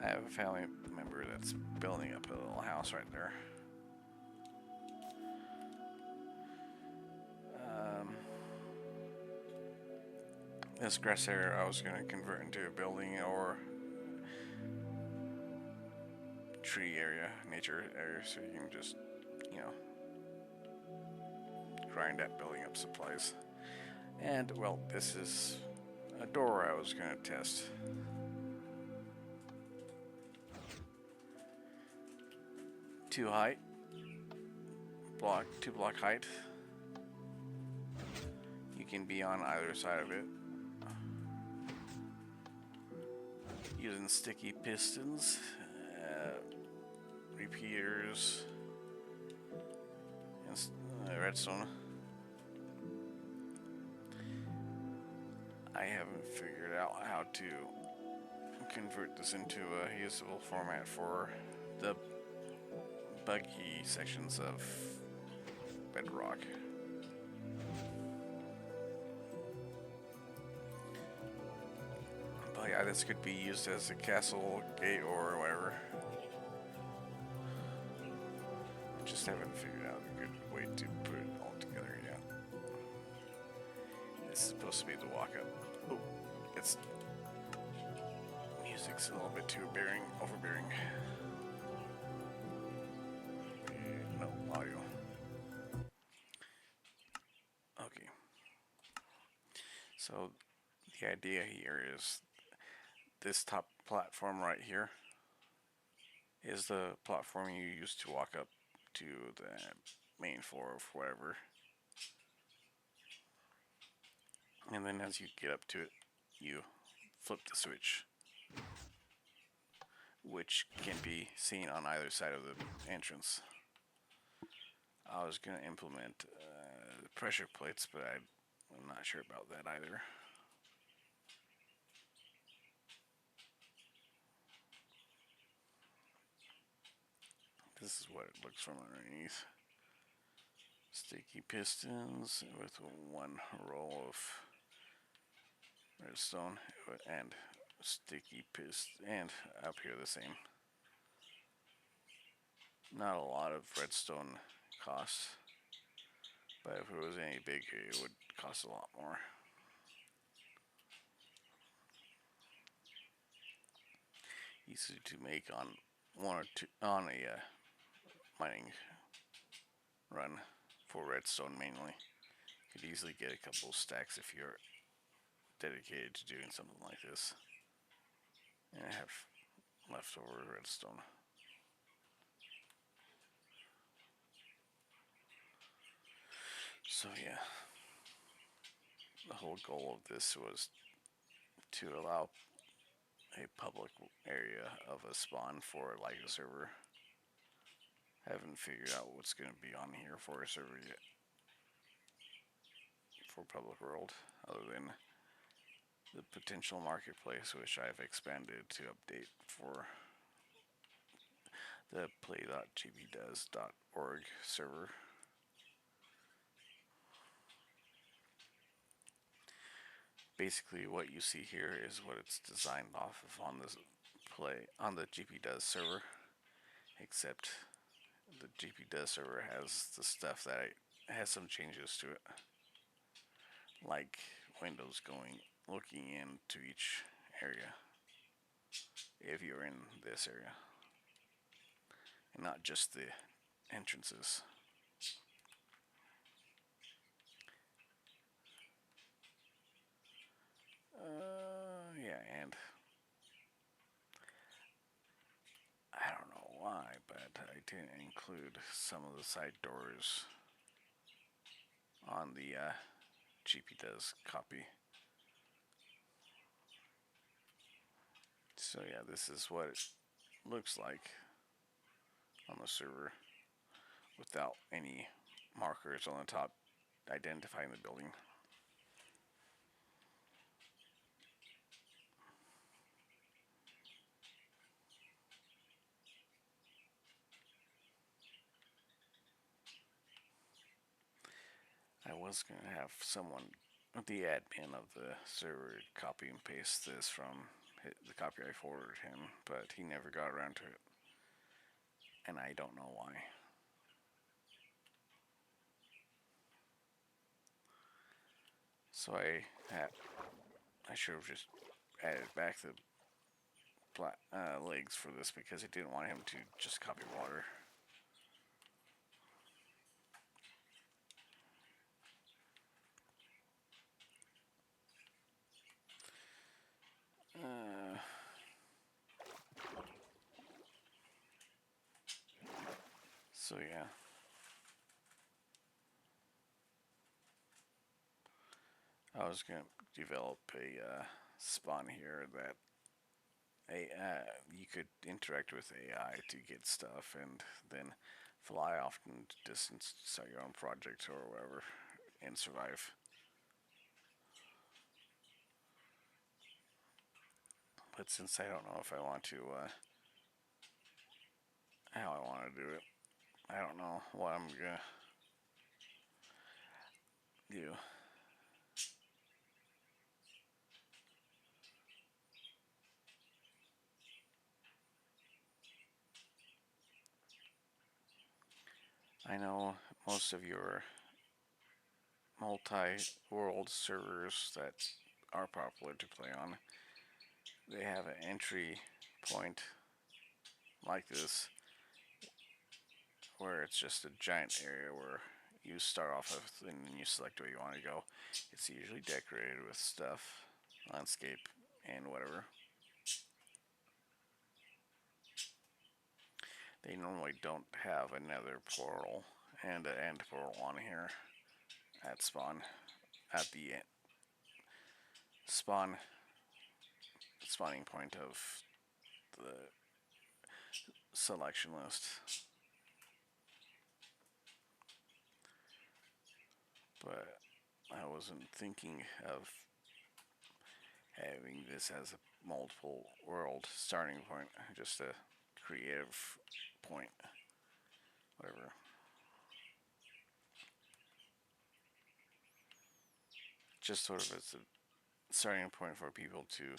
Speaker 1: I have a family member that's building up a little house right there. This grass area I was going to convert into a building or tree area, nature area, so you can just, you know, grind at building up supplies. And, well, this is a door I was going to test. Two block height. You can be on either side of it. Using sticky pistons, repeaters, and redstone. I haven't figured out how to convert this into a usable format for the buggy sections of Bedrock. But yeah, this could be used as a castle gate or whatever. Just haven't figured out a good way to put it all together yet. This is supposed to be the walk up. Oh, it's music's a little bit too overbearing. No audio. Okay. So the idea here is this top platform right here is the platform you use to walk up to the main floor of whatever. And then as you get up to it, you flip the switch, which can be seen on either side of the entrance. I was going to implement pressure plates, but I'm not sure about that either. This is what it looks from underneath. Sticky pistons with one row of redstone and sticky piston, and up here the same. Not a lot of redstone costs, but if it was any bigger, it would cost a lot more. Easy to make on one or two on a mining run for redstone mainly. You could easily get a couple of stacks if you're dedicated to doing something like this. And I have leftover redstone. So yeah, the whole goal of this was to allow a public area of a spawn for like a server. Haven't figured out what's going to be on here for a server yet for public world, other than the potential marketplace, which I've expanded to update for the play.gbdoes.org server. Basically, what you see here is what it's designed off of on the GPDoes server, except the GPDoes server has the stuff that has some changes to it, like windows looking into each area if you're in this area, and not just the entrances. Yeah, and I don't know why, but I didn't include some of the side doors on the GPDoes copy. So yeah, this is what it looks like on the server without any markers on the top identifying the building. I was going to have someone, the admin of the server, copy and paste this from the copy I forwarded him, but he never got around to it. And I don't know why. So I should have just added back the legs for this because I didn't want him to just copy water. So yeah. I was going to develop a spawn here that you could interact with AI to get stuff and then fly off into distance, start your own project or whatever, and survive. But since I don't know if I want to, how I want to do it, I don't know what I'm gonna do. I know most of your multi-world servers that are popular to play on, they have an entry point like this, where it's just a giant area where you start off with, and then you select where you want to go. It's usually decorated with stuff, landscape, and whatever. They normally don't have another portal and an end portal on here at spawn, at the spawn spawning point of the selection list. But I wasn't thinking of having this as a multiple world starting point, just a creative point, whatever. Just sort of as a starting point for people to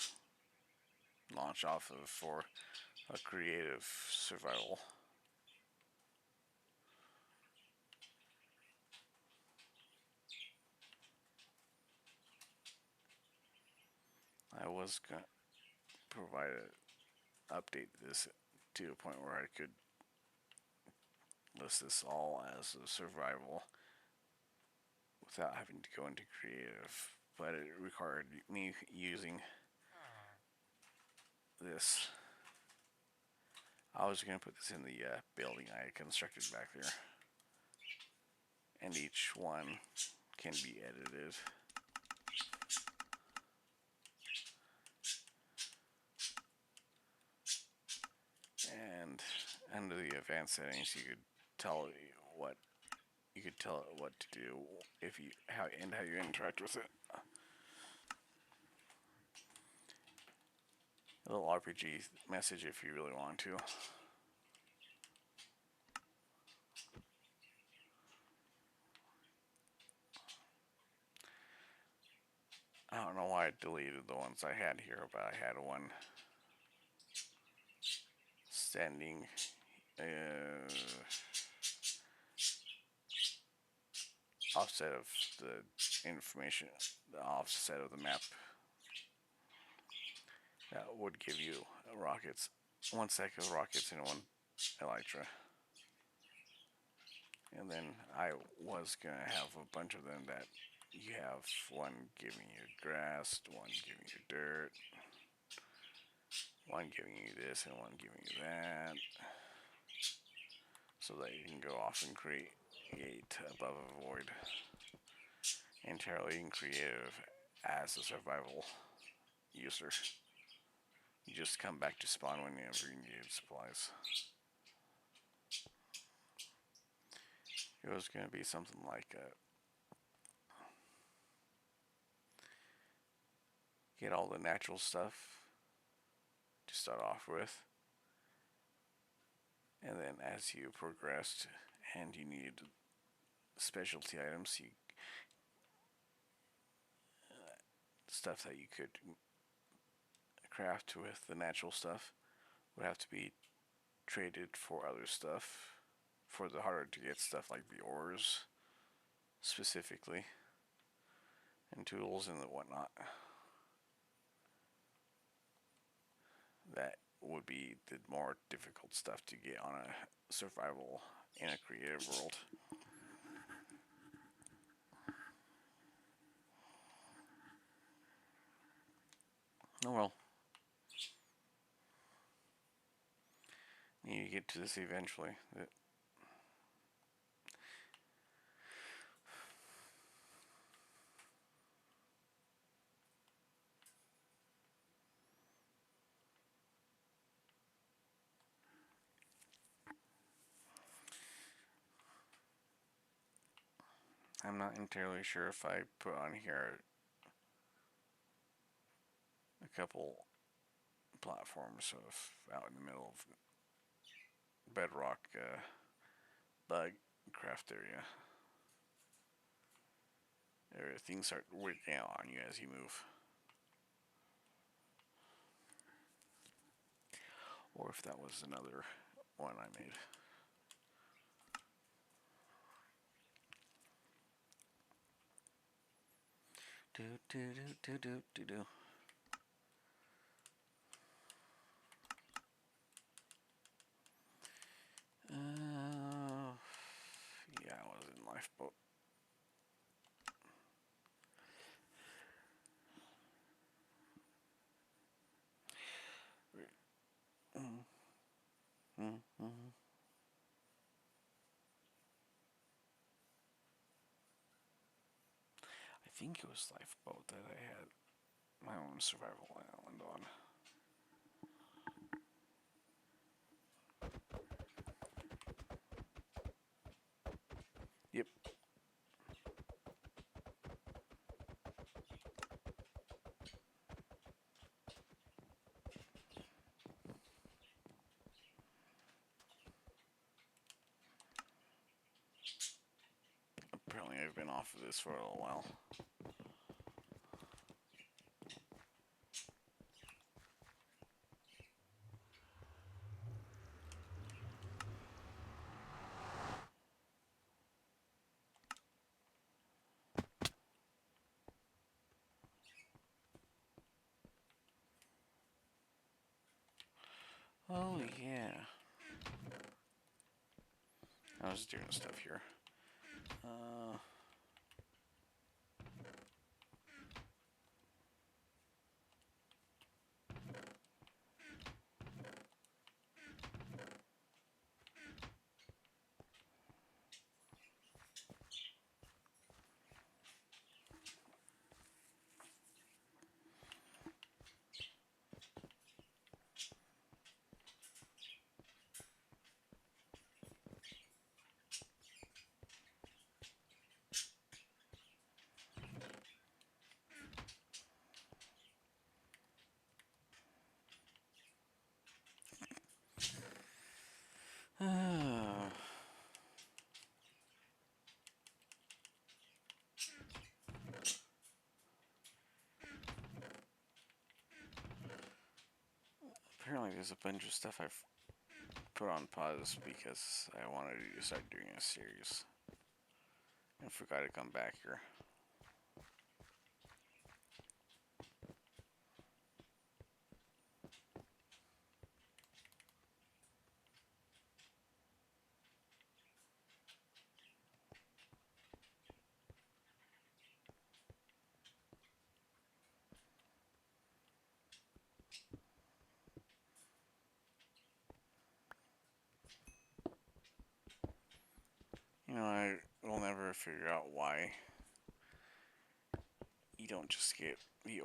Speaker 1: launch off of for a creative survival. I was gonna provide update this to a point where I could list this all as a survival without having to go into creative, but it required me using this. I was going to put this in the building I constructed back there, and each one can be edited. And under the advanced settings, you could tell what to do if you how you interact with it. A little RPG message if you really want to. I don't know why I deleted the ones I had here, but I had one standing offset of the information, the offset of the map. That would give you rockets, one stack of rockets and one elytra. And then I was gonna have a bunch of them that you have one giving you grass, one giving you dirt, one giving you this, and one giving you that, so that you can go off and create above a void entirely in creative as a survival user. You just come back to spawn whenever you need supplies. It was going to be something like get all the natural stuff to start off with, and then as you progressed and you need specialty items, you stuff that you could craft with the natural stuff would have to be traded for other stuff, for the harder to get stuff like the ores specifically, and tools and the whatnot. That would be the more difficult stuff to get on a survival in a creative world. Oh well. You get to this eventually. I'm not entirely sure if I put on here a couple platforms of out in the middle of Bedrock bug craft area. Things start working out on you as you move. Or if that was another one I made. Do do do do do do do. Yeah, I was in lifeboat. think it was Lifeboat that I had my own survival island on. Yep. Apparently I've been off of this for a little while. Oh yeah. I was doing stuff here. Apparently there's a bunch of stuff I've put on pause because I wanted to start doing a series. And forgot to come back here. You know, I will never figure out why you don't just get the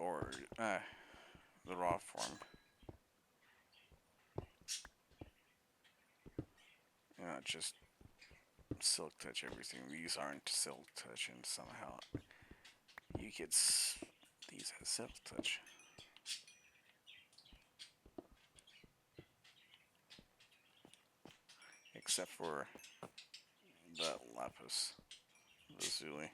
Speaker 1: the raw form. You know, just silk touch everything. These aren't silk touch, and somehow you get these as silk touch. Except for the lapis lazuli.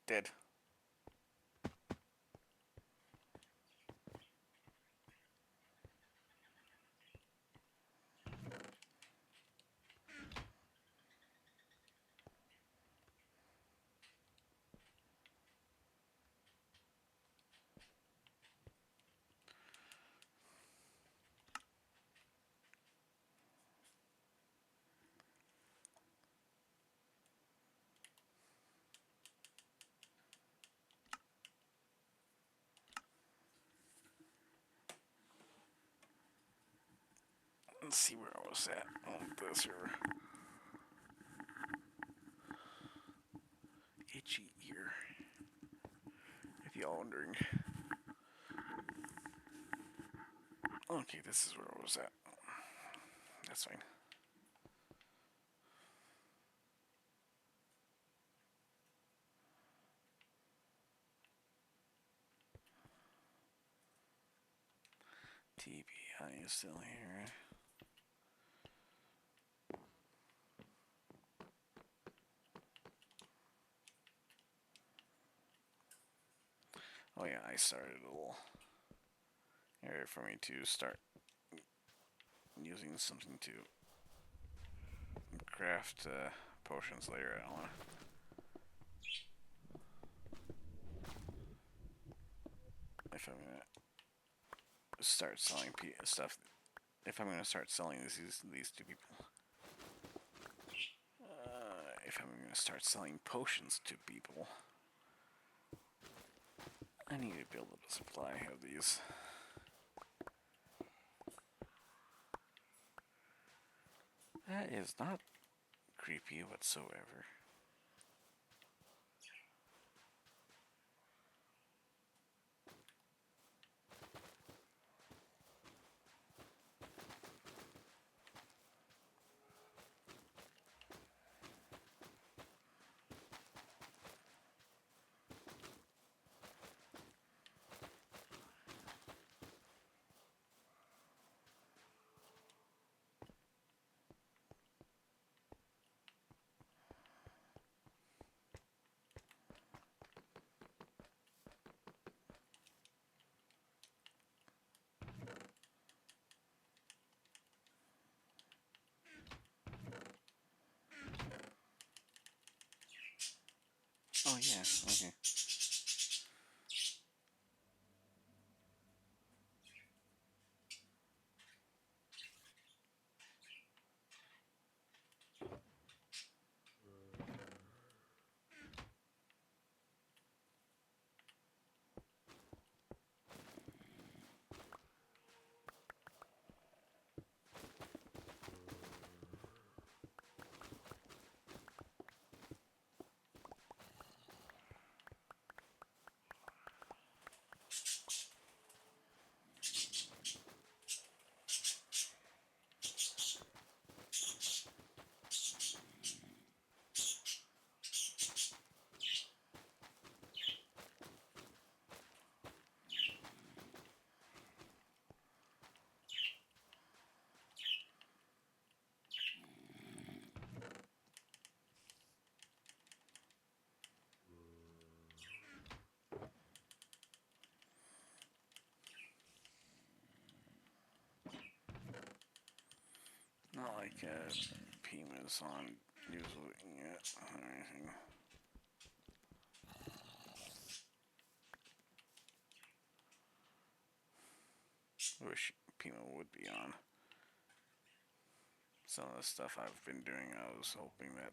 Speaker 1: Dead. Let's see where I was at on the server. Itchy ear. If y'all wondering. Okay, this is where I was at. That's fine. TPI is still here. Oh yeah, I started a little area for me to start using something to craft potions later. I don't want to. If I'm gonna start selling stuff, if I'm gonna start selling these to people, if I'm gonna start selling potions to people, I need to build up a supply of these. That is not creepy whatsoever. Oh yeah, okay. Not like Pima's on using it or anything. I wish Pima would be on. Some of the stuff I've been doing, I was hoping that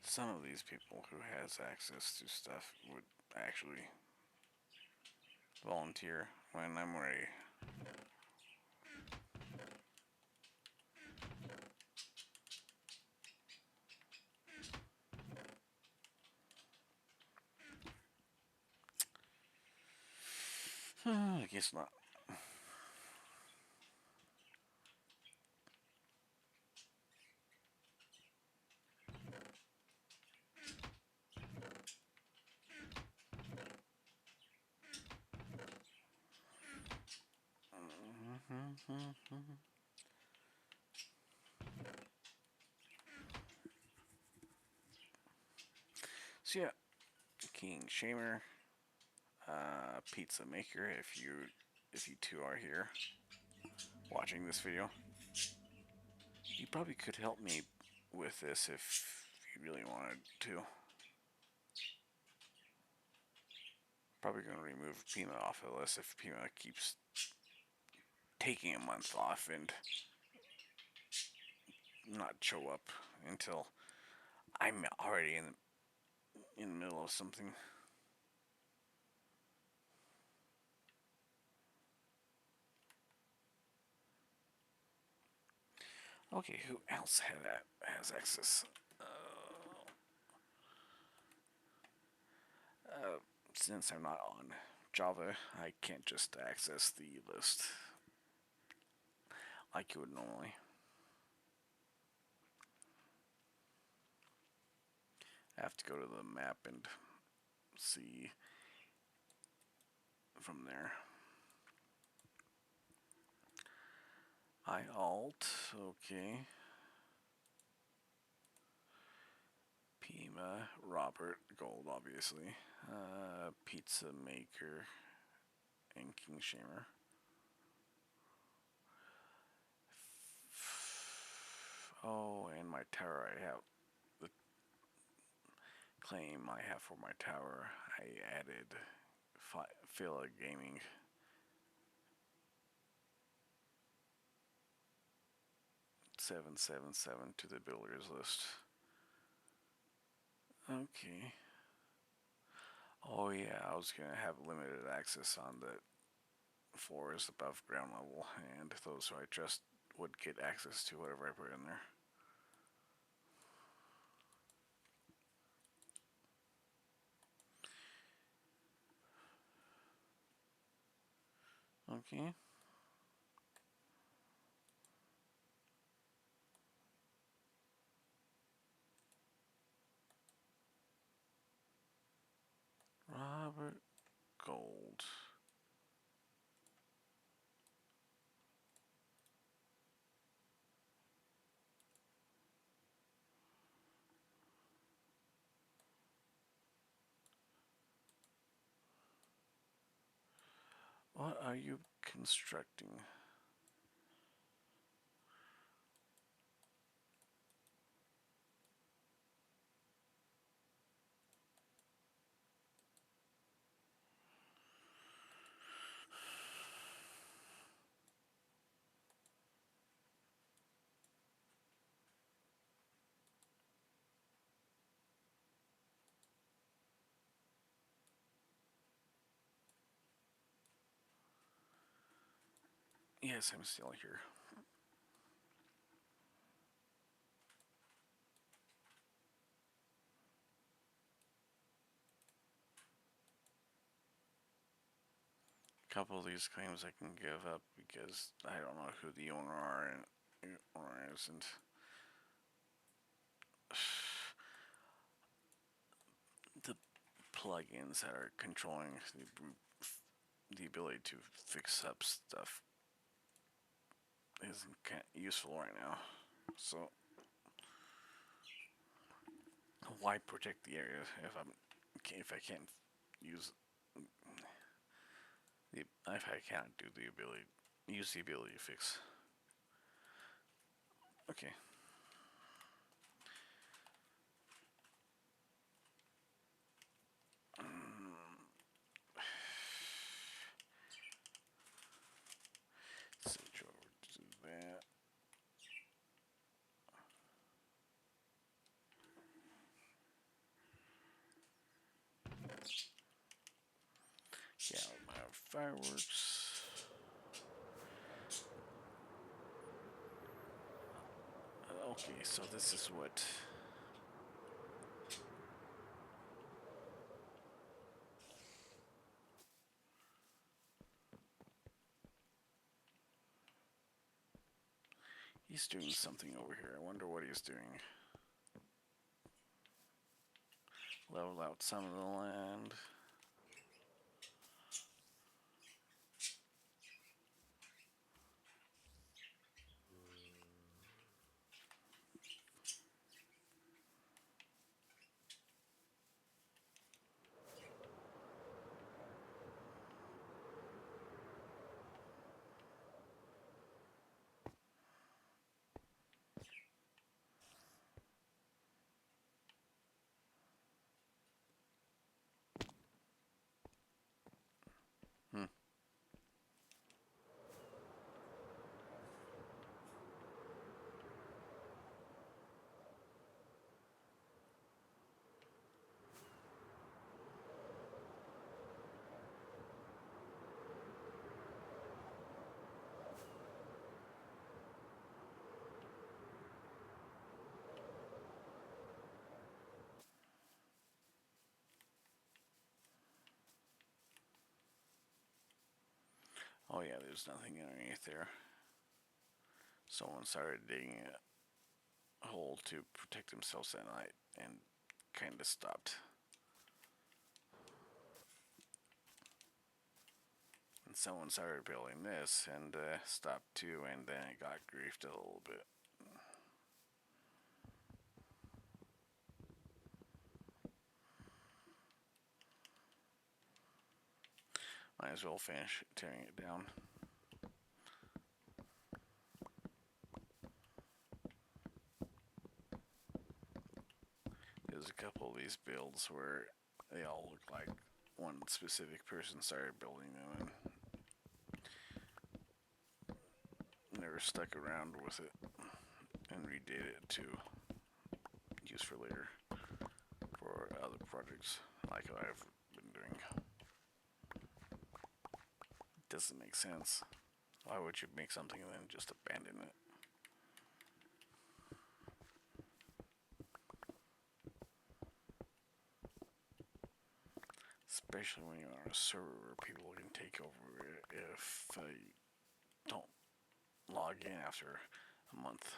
Speaker 1: some of these people who has access to stuff would actually volunteer when I'm ready. I guess not. So yeah, King Shamer, Pizza Maker. If you two are here watching this video, you probably could help me with this if you really wanted to. Probably gonna remove Pima off the list if Pima keeps taking a month off and not show up until I'm already in the middle of something. Okay, who else has access? Since I'm not on Java, I can't just access the list like you would normally. I have to go to the map and see from there. I alt, okay. P Robert Gold, obviously. Pizza Maker and King Shamer. Oh, and my tower I have. The claim I have for my tower, I added Phila Gaming. 777 to the builders list. Okay. Oh yeah, I was gonna have limited access on the floors above ground level, and those who I trust would get access to whatever I put in there. Okay. Robert Gold. What are you constructing? Yes, I'm still here. A couple of these claims I can give up because I don't know who the owner isn't. The plugins that are controlling the ability to fix up stuff isn't useful right now. So why protect the area if I can't use if I can't do the ability use the ability to fix? Okay. Switch over to that. Yeah, my fireworks. Okay, so this is what. He's doing something over here. I wonder what he's doing. Level out some of the land. Hmm. Oh yeah, there's nothing underneath there. Someone started digging a hole to protect themselves at night and kind of stopped. And someone started building this and stopped too, and then it got griefed a little bit. Might as well finish tearing it down. There's a couple of these builds where they all look like one specific person started building them and never stuck around with it and redid it to use for later for other projects like I've been doing. Doesn't make sense. Why would you make something and then just abandon it? Especially when you're on a server where people can take over it if they don't log in after a month.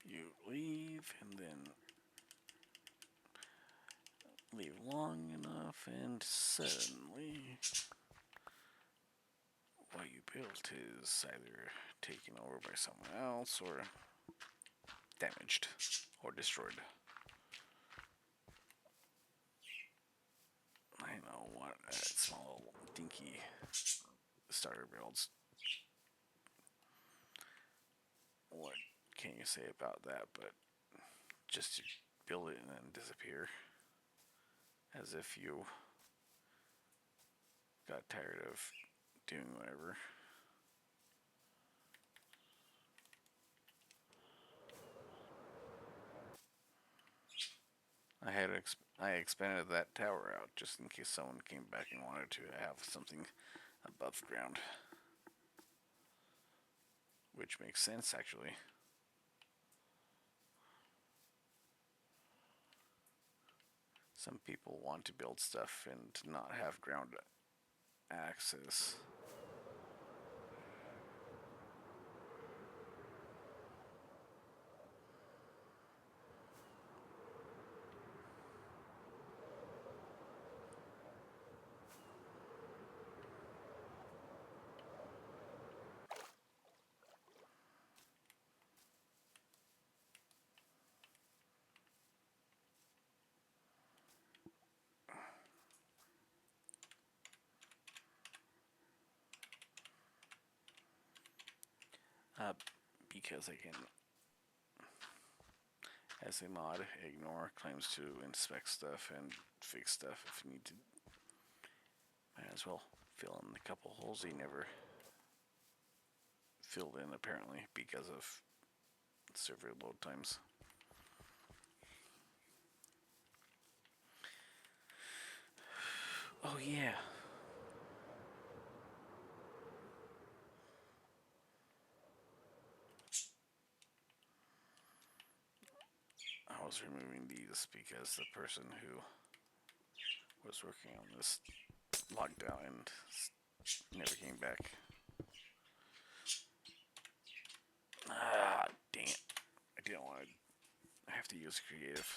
Speaker 1: You leave and then leave long enough and suddenly what you built is either taken over by someone else or damaged or destroyed. I know what small dinky starter builds. What can you say about that but just to build it and then disappear as if you got tired of doing whatever. I expanded that tower out just in case someone came back and wanted to have something above ground, which makes sense actually. Some people want to build stuff and not have ground access. Because I can, as a mod, ignore claims to inspect stuff and fix stuff if you need to. Might as well fill in the couple holes he never filled in apparently because of server load times. Oh yeah. I was removing these because the person who was working on this logged out and never came back. Ah, dang it. I didn't want to. I have to use creative.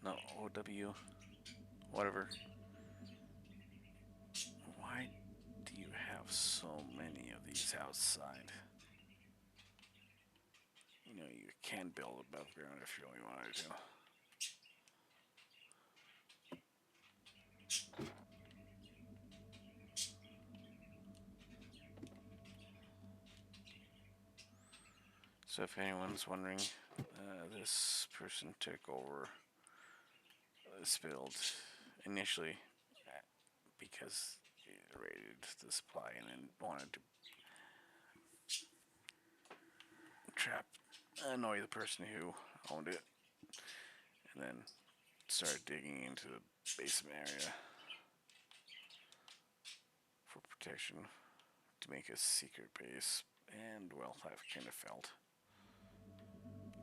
Speaker 1: no, OW, whatever. Why do you have so many of these outside? You know, you can build above ground if you really wanted to. So if anyone's wondering, this person took over this build initially because he raided the supply and then wanted to annoy the person who owned it, and then started digging into the basement area for protection to make a secret base. And well, I've kind of failed.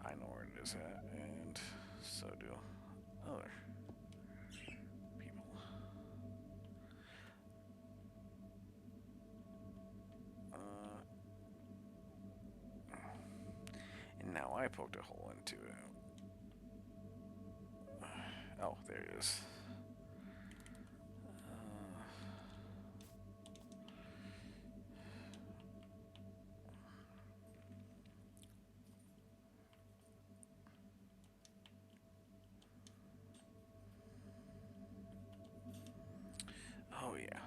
Speaker 1: I know where it is at, and so do other people. And now I poked a hole into it. Oh, there it is. Oh yeah.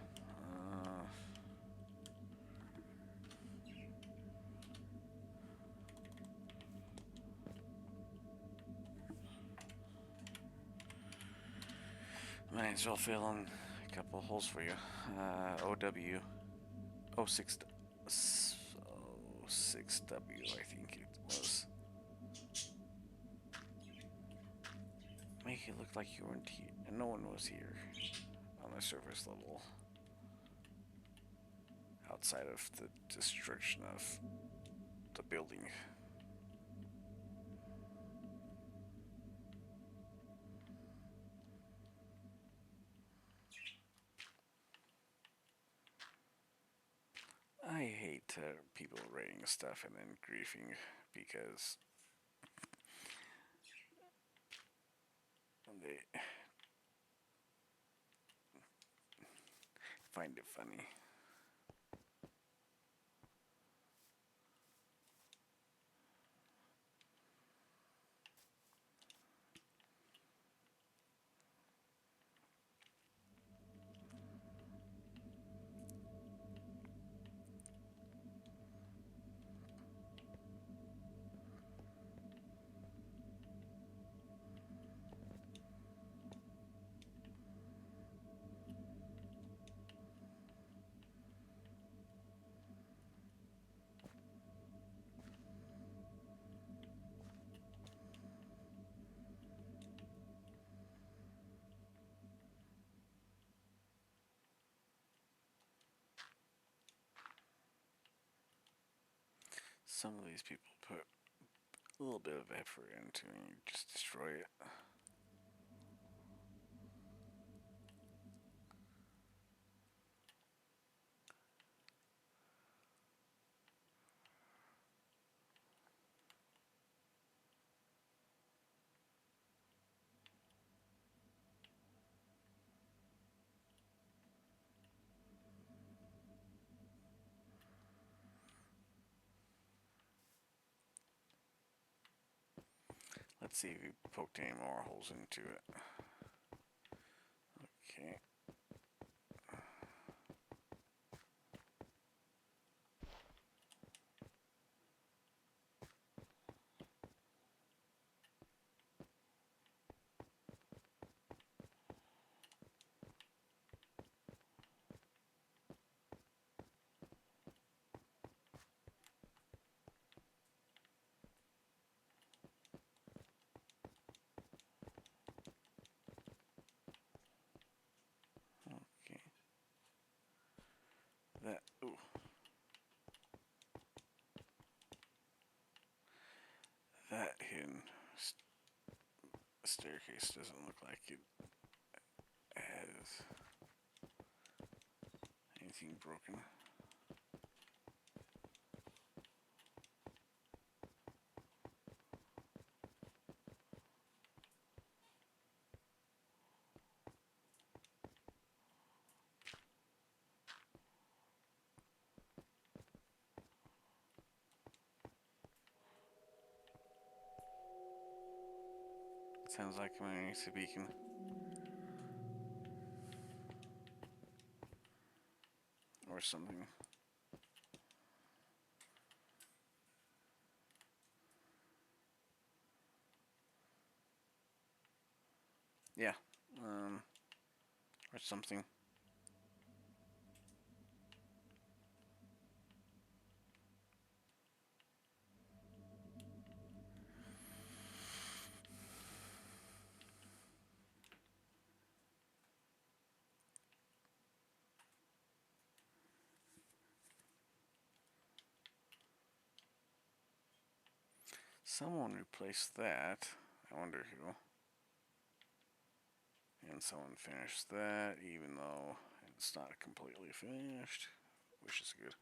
Speaker 1: Might as well fill in a couple holes for you. OW 06 06W, I think it was. Make it look like you weren't here. No one was here on the surface level. Outside of the destruction of the building. I hate people raiding stuff and then griefing because they find it funny. Some of these people put a little bit of effort into it and you just destroy it. Let's see if we poked any more holes into it. Okay. Okay. That hidden staircase doesn't look like it has anything broken. Sounds like a emergency beacon. Or something. Yeah. Or something. Someone replaced that. I wonder who. And someone finished that, even though it's not completely finished, which is good.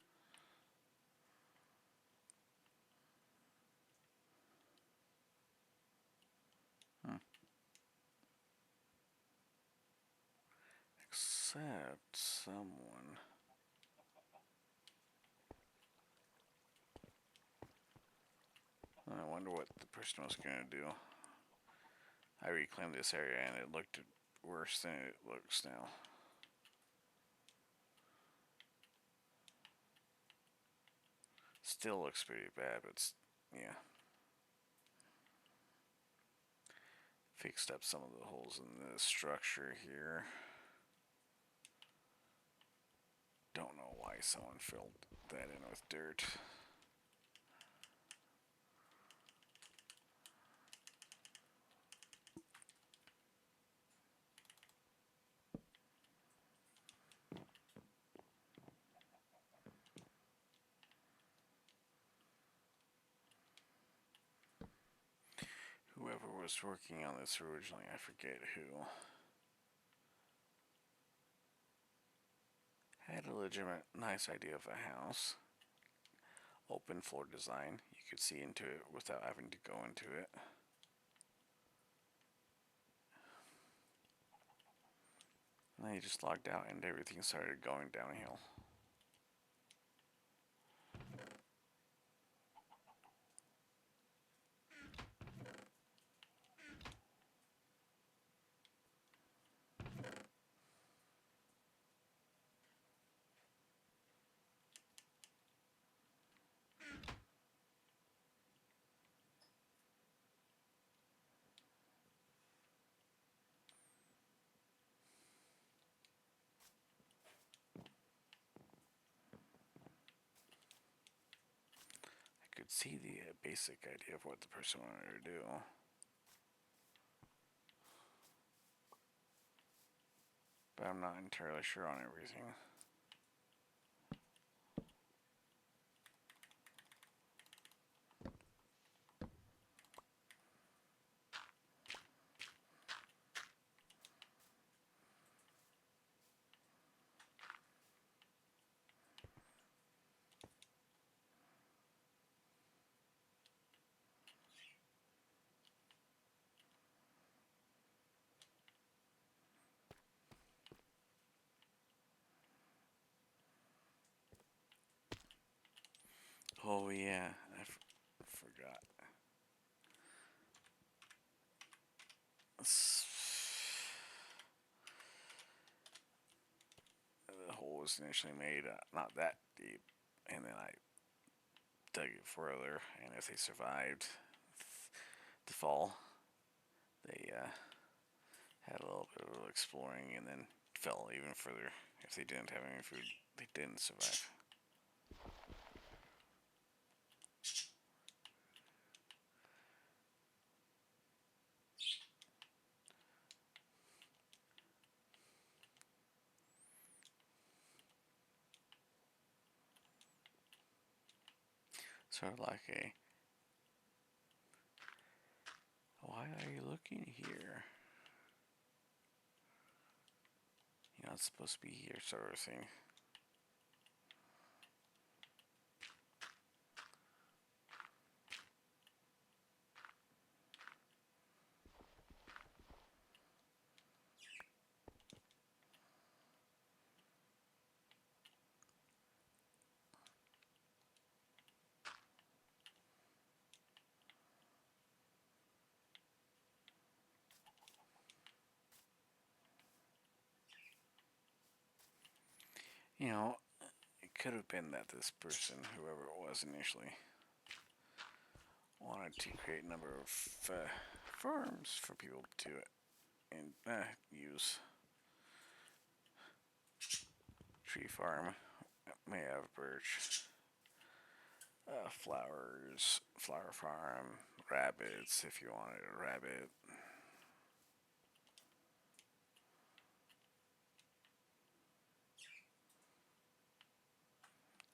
Speaker 1: Except someone. I wonder what the person was going to do. I reclaimed this area and it looked worse than it looks now. Still looks pretty bad, but yeah. Fixed up some of the holes in the structure here. Don't know why someone filled that in with dirt. Whoever was working on this originally, I forget who, had a legitimate nice idea of a house. Open floor design. You could see into it without having to go into it. And then he just logged out and everything started going downhill. I could see the basic idea of what the person wanted to do. But I'm not entirely sure on everything. Oh yeah, I forgot. The hole was initially made not that deep, and then I dug it further, and if they survived the fall, they had a little bit of exploring and then fell even further. If they didn't have any food, they didn't survive. Sort of like a, why are you looking here? You're not supposed to be here, sort of thing. You know, it could have been that this person, whoever it was initially, wanted to create a number of farms for people to and use. Tree farm may have birch, flowers, flower farm, rabbits if you wanted a rabbit.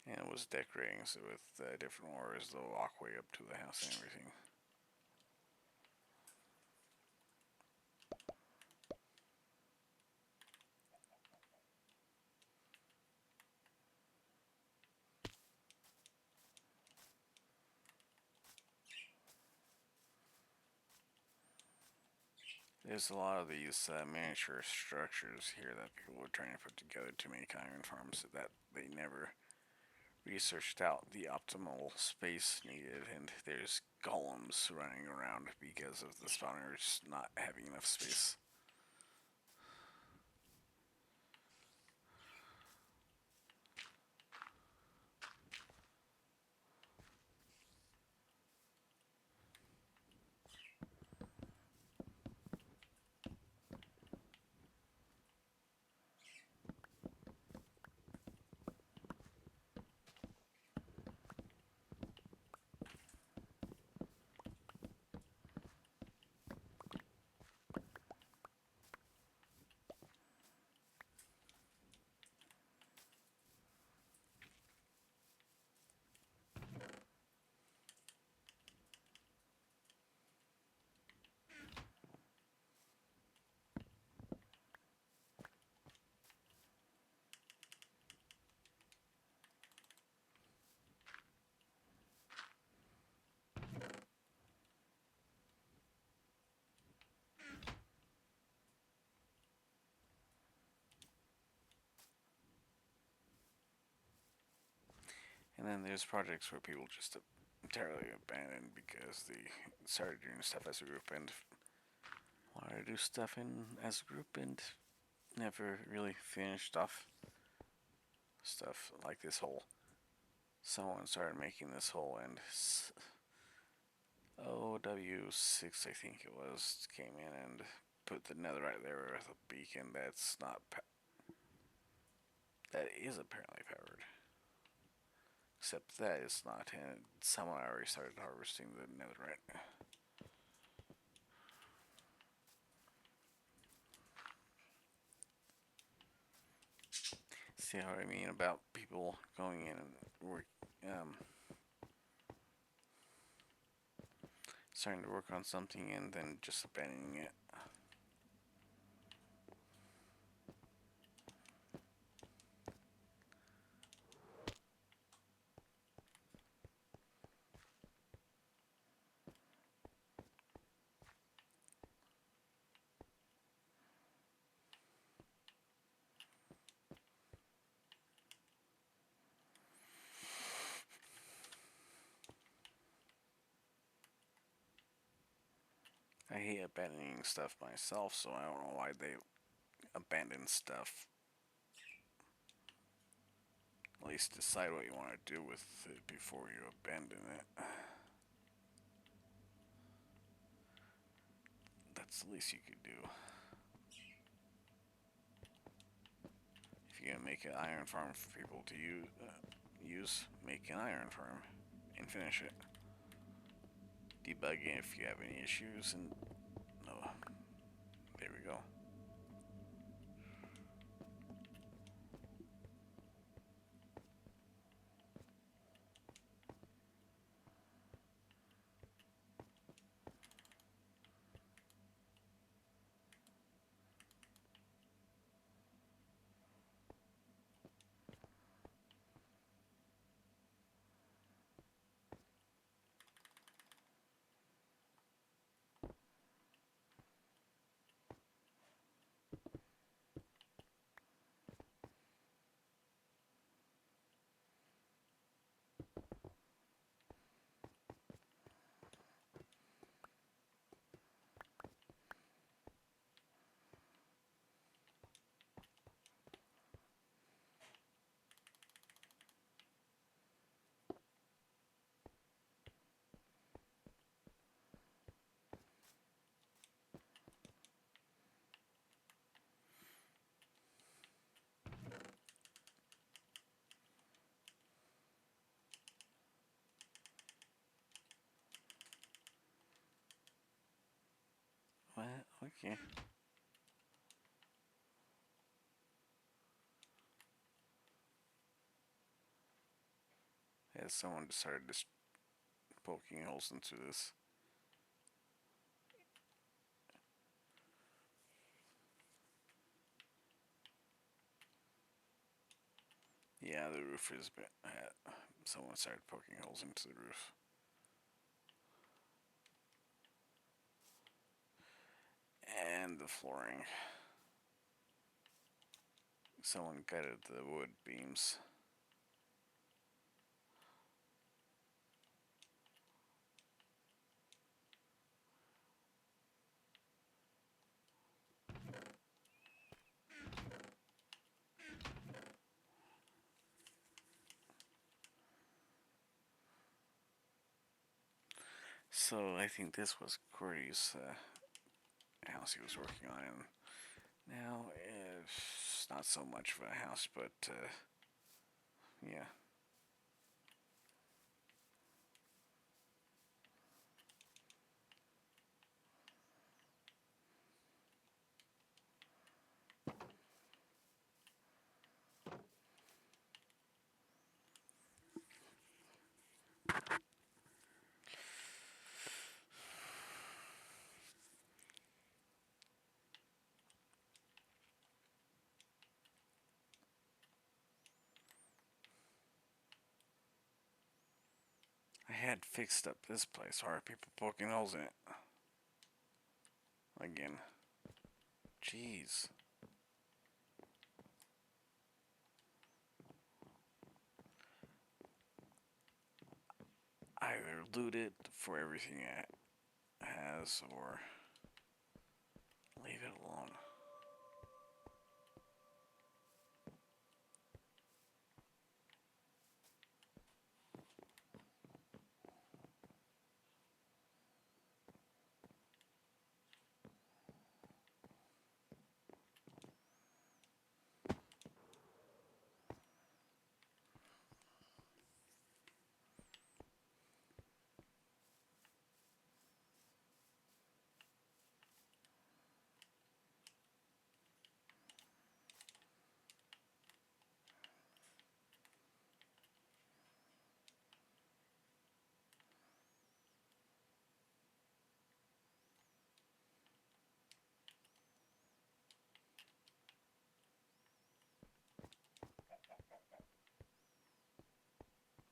Speaker 1: And it was decorating so with different ores, the walkway up to the house and everything. There's a lot of these miniature structures here that people were trying to put together to make iron farms that they never researched out the optimal space needed, and there's golems running around because of the spawners not having enough space. And then there's projects where people just entirely abandon because they started doing stuff as a group and wanted to do stuff as a group and never really finished off stuff like this whole. Someone started making this whole and OW6 I think it was came in and put the netherite there with a beacon that's not that is apparently powered. Except that is not, and someone already started harvesting the netherite. See how I mean about people going in and work, starting to work on something and then just abandoning it. I hate abandoning stuff myself, so I don't know why they abandon stuff. At least decide what you want to do with it before you abandon it. That's the least you could do. If you're gonna make an iron farm for people to use, make an iron farm and finish it. Debug it if you have any issues, and no, there we go. Okay. Yeah, someone decided to poking holes into this. Yeah, the roof is bad. Someone started poking holes into the roof. And the flooring. Someone gutted the wood beams. So I think this was Corey's house he was working on. And now it's not so much of a house, but yeah. I had fixed up this place. Why are people poking holes in it? Again. Jeez. Either loot it for everything it has or leave it alone.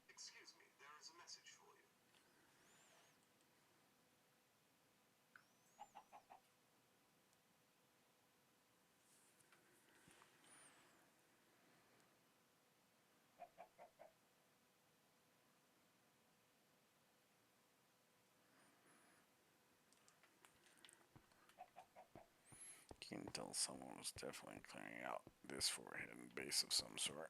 Speaker 2: Excuse me, there is a message for you.
Speaker 1: You can tell someone was definitely clearing out this forehead and base of some sort.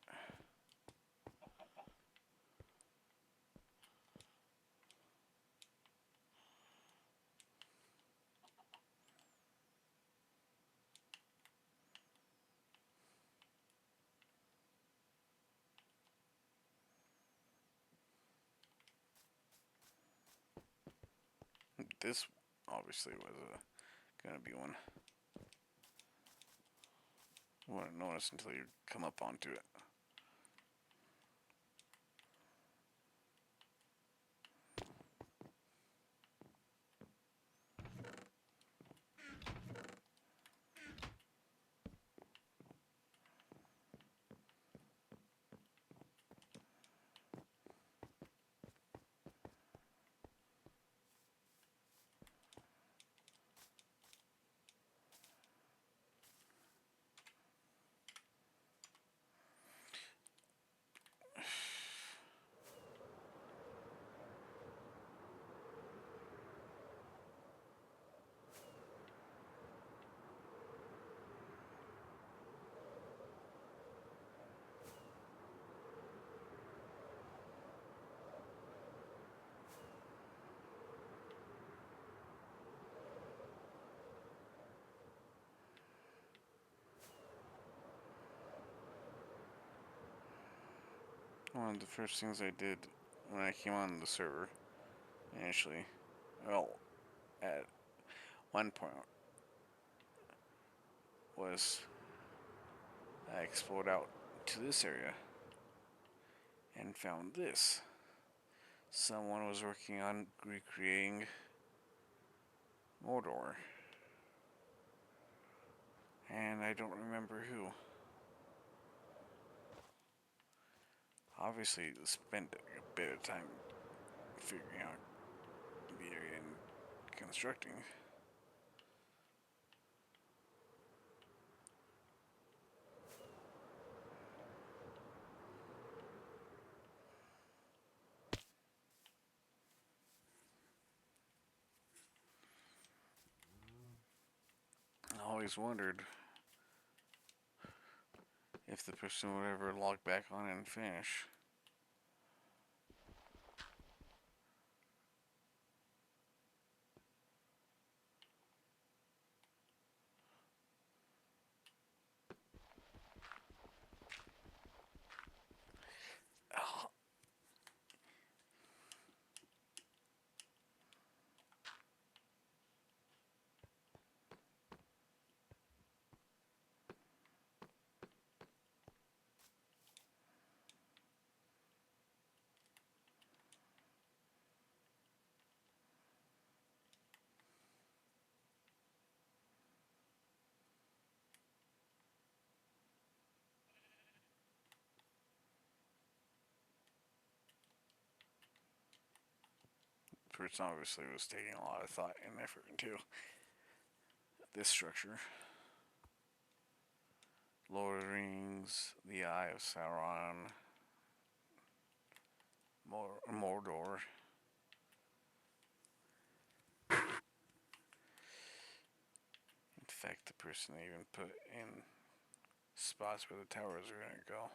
Speaker 1: This obviously was gonna be one. You wouldn't notice until you come up onto it. One of the first things I did when I came on the server initially, well, at one point, was I explored out to this area and found this. Someone was working on recreating Mordor, and I don't remember who. Obviously, spent a bit of time figuring out the area and constructing. I always wondered if the person would ever log back on and finish. Oh, the person obviously was taking a lot of thought and effort into this structure. Lord of the Rings, the Eye of Sauron, Mordor. In fact, the person even put in spots where the towers are going to go.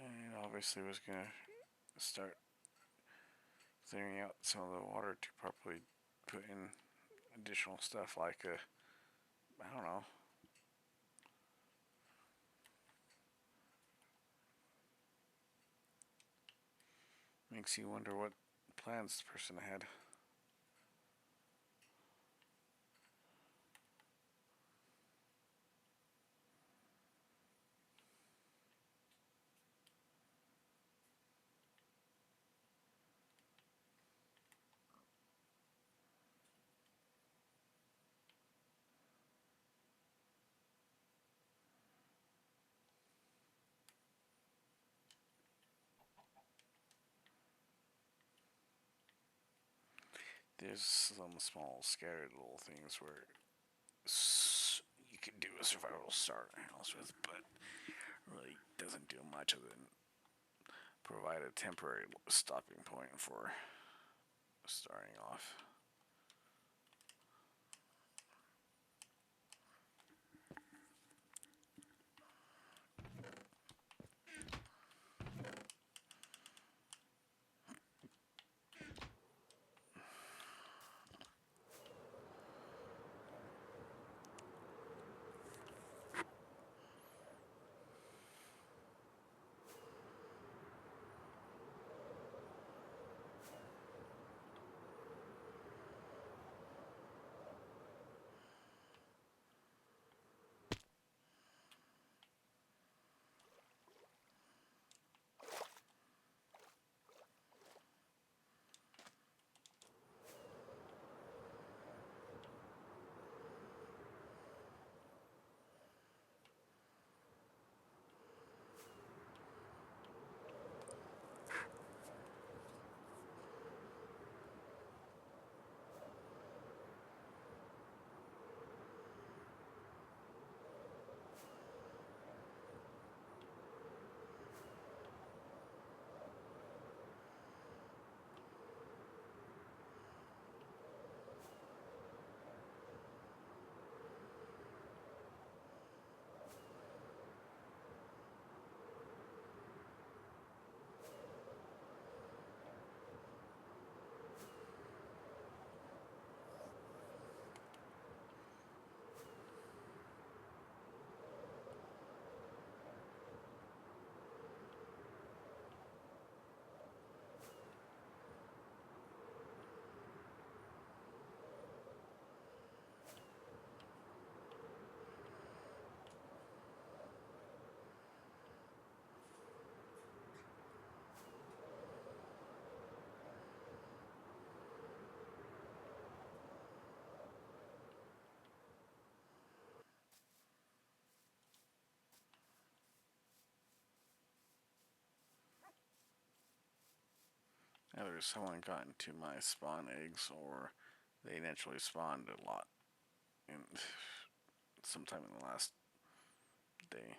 Speaker 1: And obviously was going to start clearing out some of the water to properly put in additional stuff like I don't know. Makes you wonder what plans the person had. There's some small scattered little things where you could do a survival starter house with, but really doesn't do much other than provide a temporary stopping point for starting off. Either someone got into my spawn eggs or they naturally spawned a lot in sometime in the last day.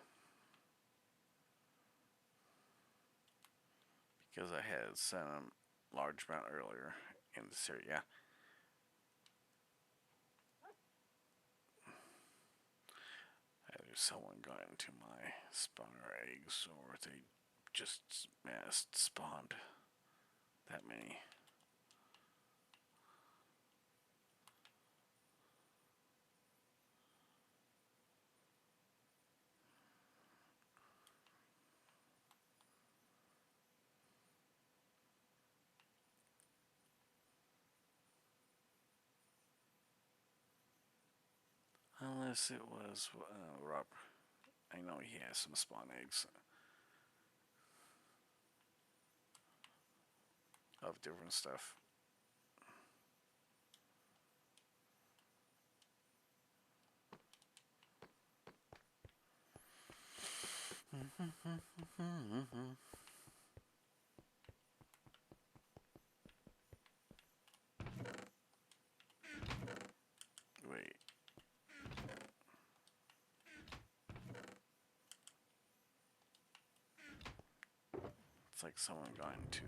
Speaker 1: Because I had some large amount earlier in this area. Either someone got into my spawner eggs or they just mass spawned that many. Unless it was Rob. I know he has some spawn eggs of different stuff. Wait. It's like someone got into.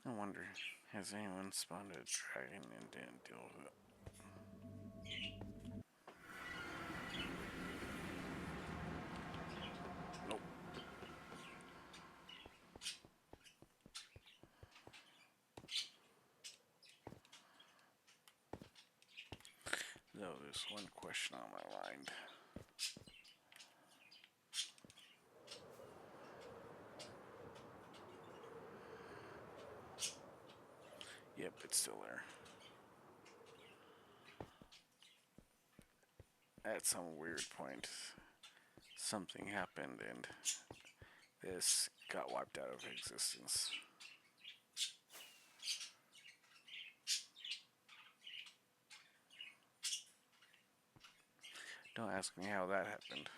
Speaker 1: I wonder, has anyone spawned a dragon and didn't deal with it? Nope. No, there's one question on my mind. Yep, it's still there. At some weird point, something happened and this got wiped out of existence. Don't ask me how that happened.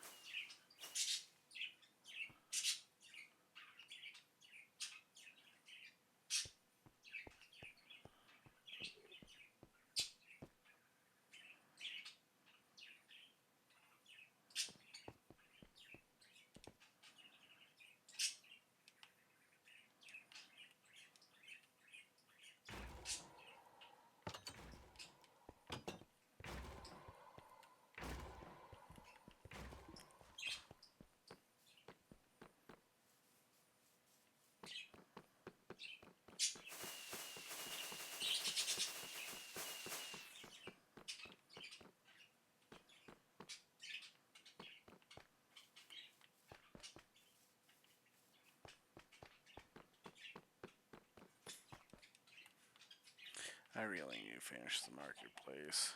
Speaker 1: I really need to finish the marketplace.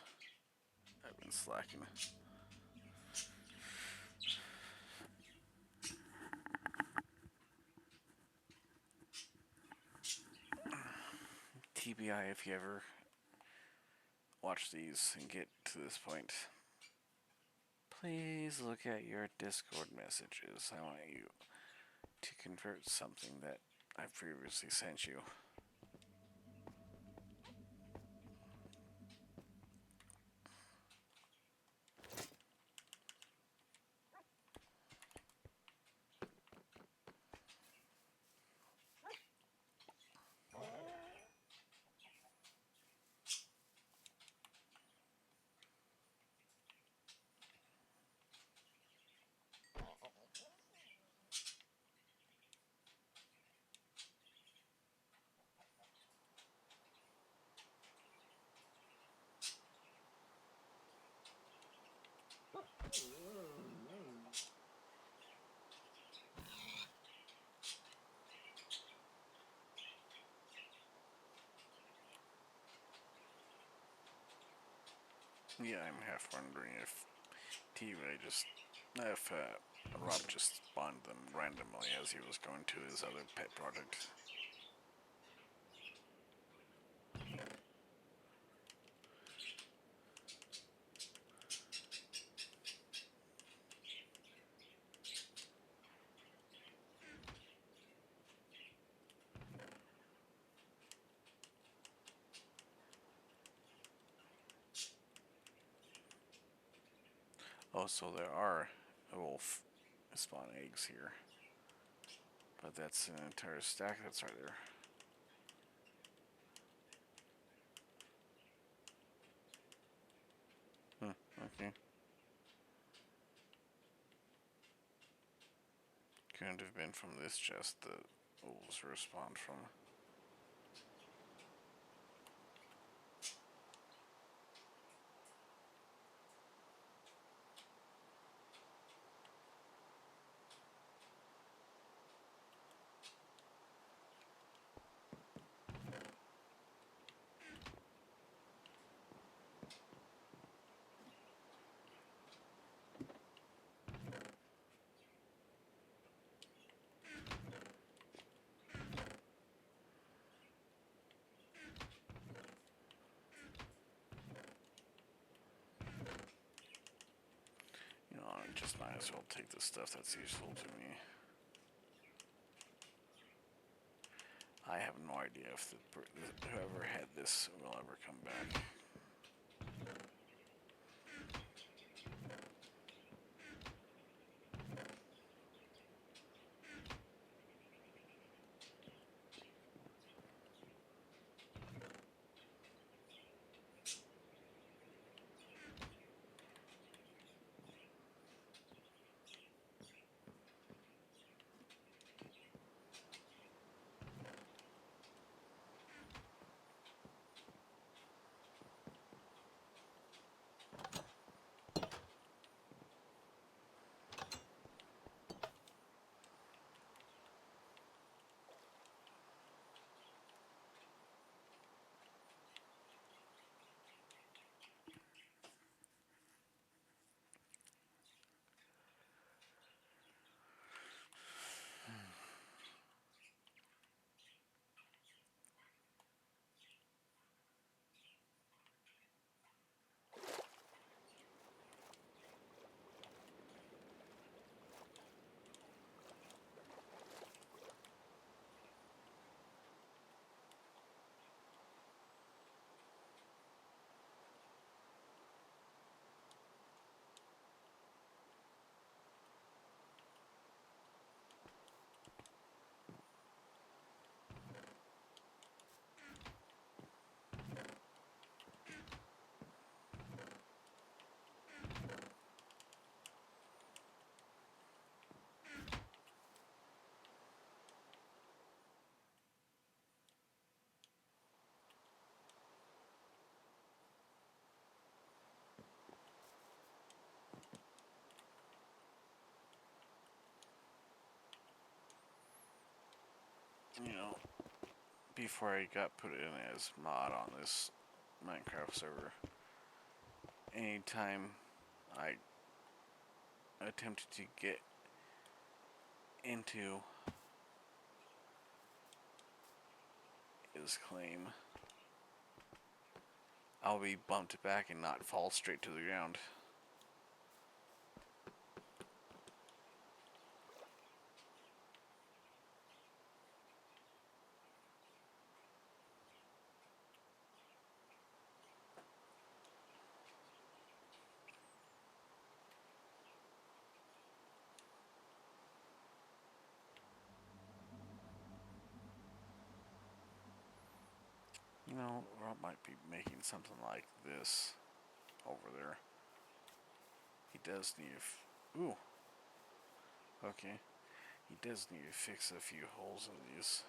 Speaker 1: I've been slacking. TBI, if you ever watch these and get to this point, Please look at your Discord messages. I want you to convert something that I previously sent you. Yeah, I'm half wondering if Rob just spawned them randomly as he was going to his other pet project. Oh, so there are wolf spawn eggs here. But that's an entire stack that's right there. Okay. Couldn't have been from this chest the wolves respawned from. You know, I just might as well take the stuff that's useful to me. I have no idea if whoever had this will ever come back. You know, before I got put in as mod on this Minecraft server, anytime I attempted to get into his claim, I'll be bumped back and not fall straight to the ground. You know, Rob might be making something like this over there. He does need ooh, okay. He does need to fix a few holes in these.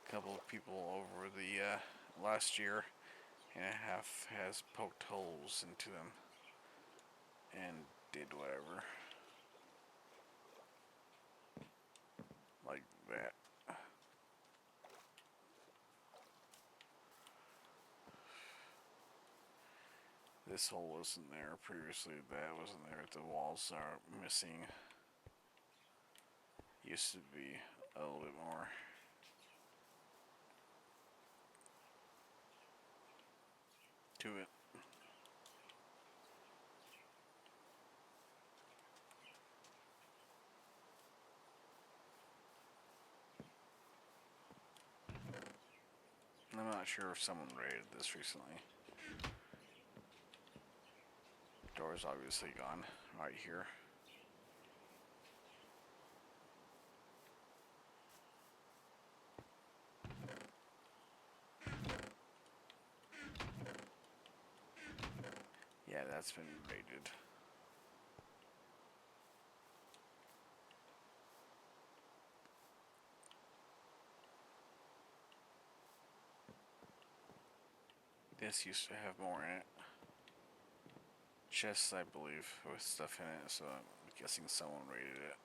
Speaker 1: A couple of people over the last year and a half has poked holes into them and did whatever. Like that. This hole wasn't there previously. That wasn't there. The walls are missing. Used to be a little bit more. To it. I'm not sure if someone raided this recently. Door's obviously gone right here. Yeah, that's been raided. This used to have more in it. Chests, I believe, with stuff in it, so I'm guessing someone raided it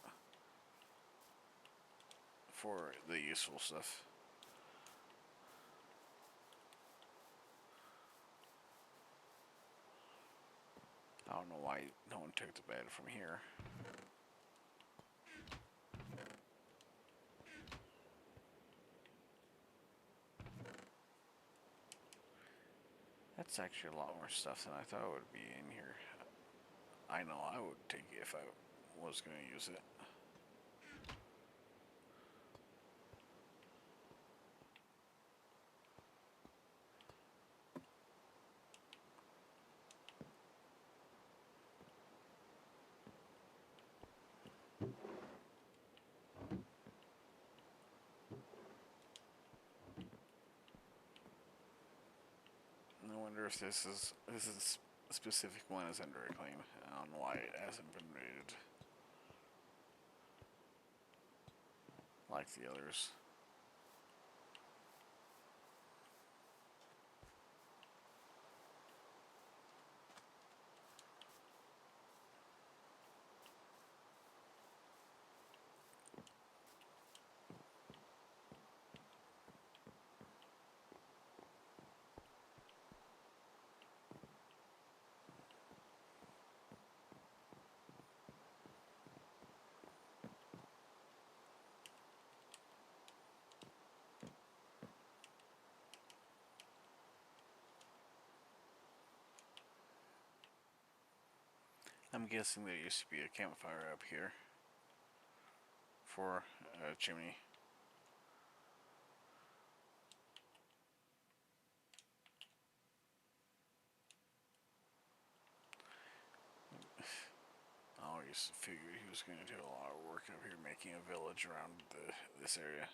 Speaker 1: for the useful stuff. I don't know why no one took the bed from here. That's actually a lot more stuff than I thought would be in here. I know I would take it if I was going to use it. I wonder if this is a specific one is under a claim. I don't know why it hasn't been rated like the others. I'm guessing there used to be a campfire up here for a chimney. I always figured he was going to do a lot of work up here making a village around this area.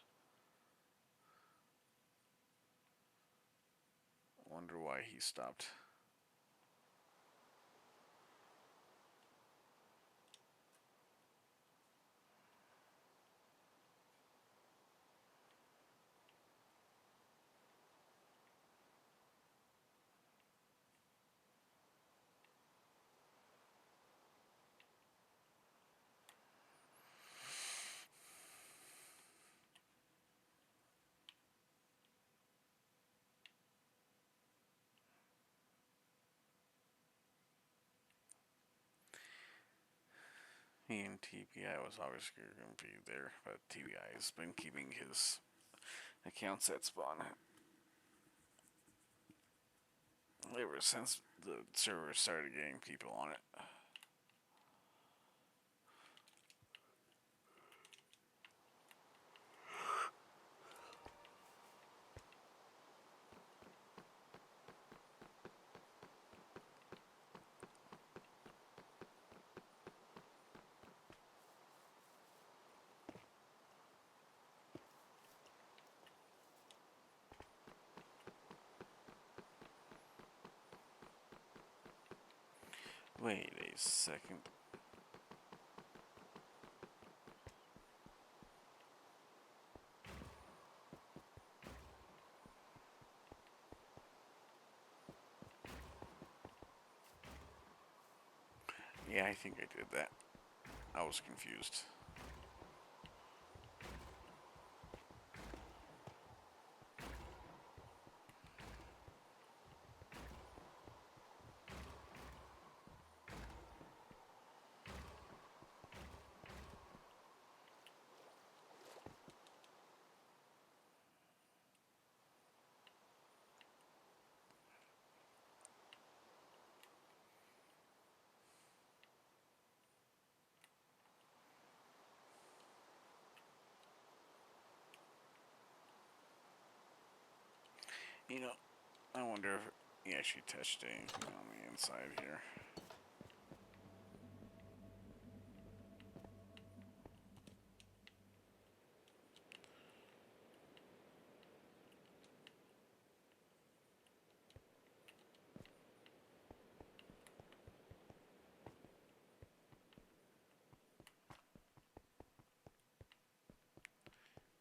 Speaker 1: Wonder why he stopped. He and TPI was always going to be there, but TPI has been keeping his accounts at spawn ever since the server started getting people on it. a second. Yeah, I think I did that. I was confused. You know, I wonder if he actually touched anything on the inside here.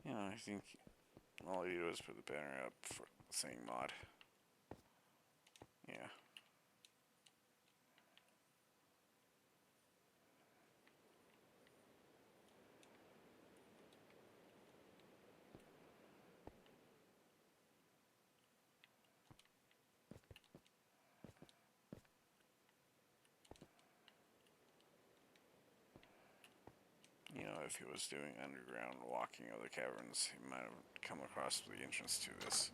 Speaker 1: You know, I think all I do is put the banner up for the same mod. Yeah. You know, if he was doing underground walking of the caverns, he might have come across the entrance to this.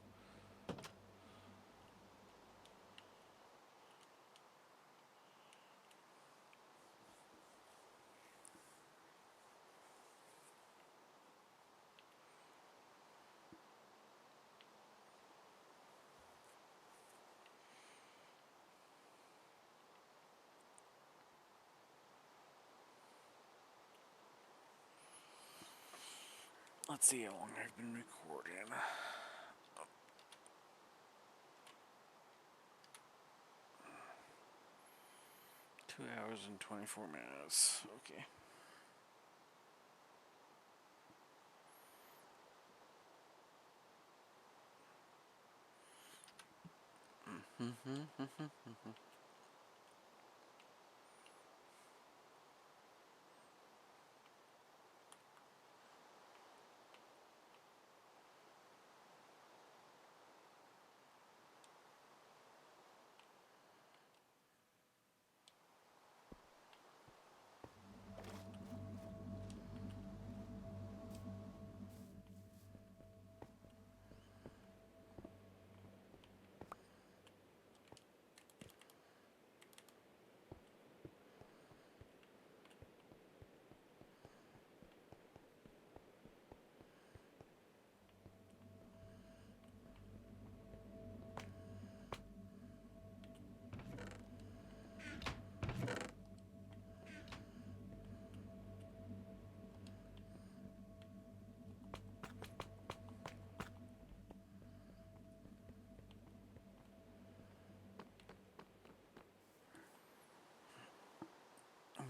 Speaker 1: Let's see how long I've been recording. 2 hours and 24 minutes. Okay.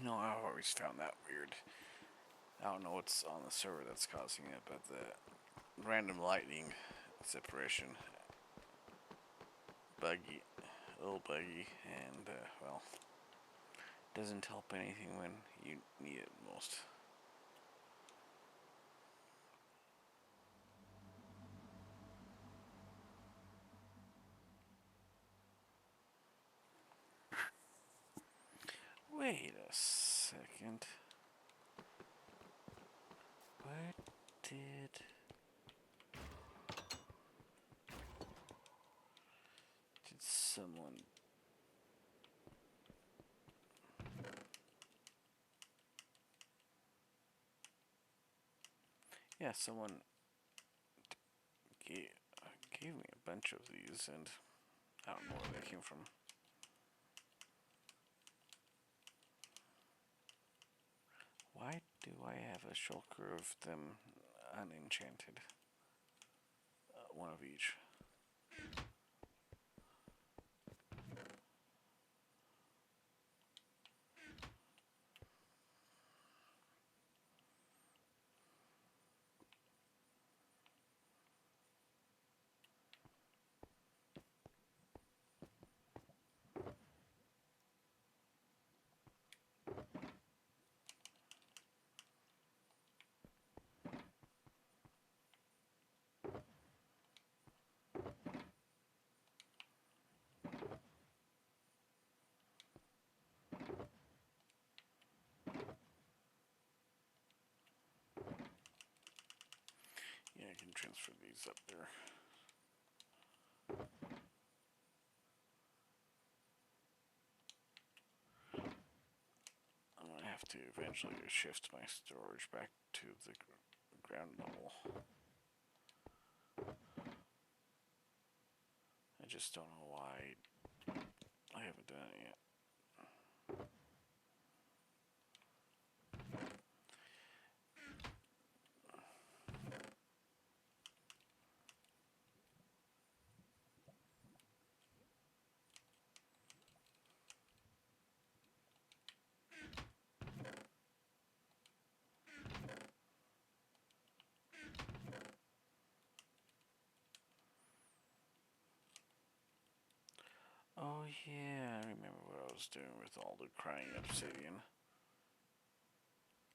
Speaker 1: No, I've always found that weird. I don't know what's on the server that's causing it, but the random lightning separation, buggy, a little buggy, and well, doesn't help anything when you need it most. Wait a second. What did someone? Yeah, someone gave, gave me a bunch of these, and I don't know where they came from. Why do I have a shulker of them unenchanted? One of each. can transfer these up there. I'm gonna have to eventually shift my storage back to the ground level. I just don't know why I haven't done it yet. Oh yeah, I remember what I was doing with all the crying obsidian.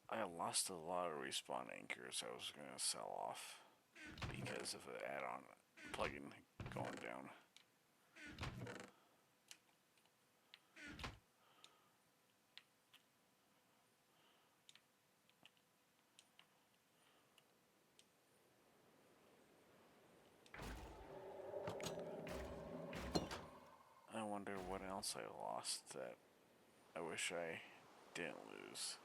Speaker 1: I lost a lot of respawn anchors I was gonna sell off because of the add-on plugin going down. I wonder what else I lost that I wish I didn't lose.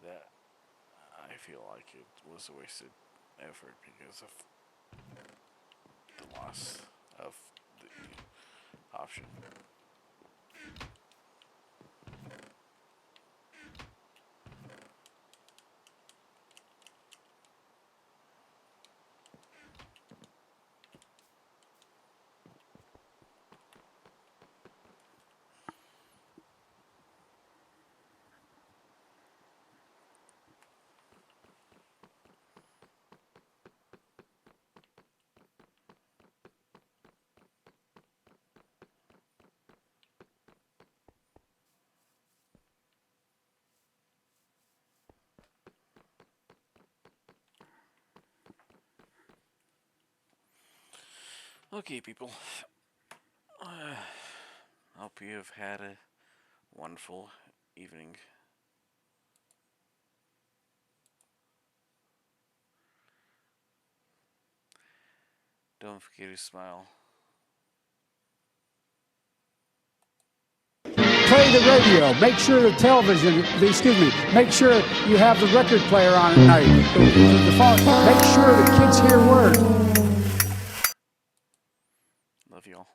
Speaker 1: That I feel like it was a wasted effort because of the loss of the option. Okay, people. Hope you have had a wonderful evening. Don't forget to smile.
Speaker 3: Play the radio. Make sure the television, make sure you have the record player on at night. Make sure the kids hear word.
Speaker 1: Love y'all.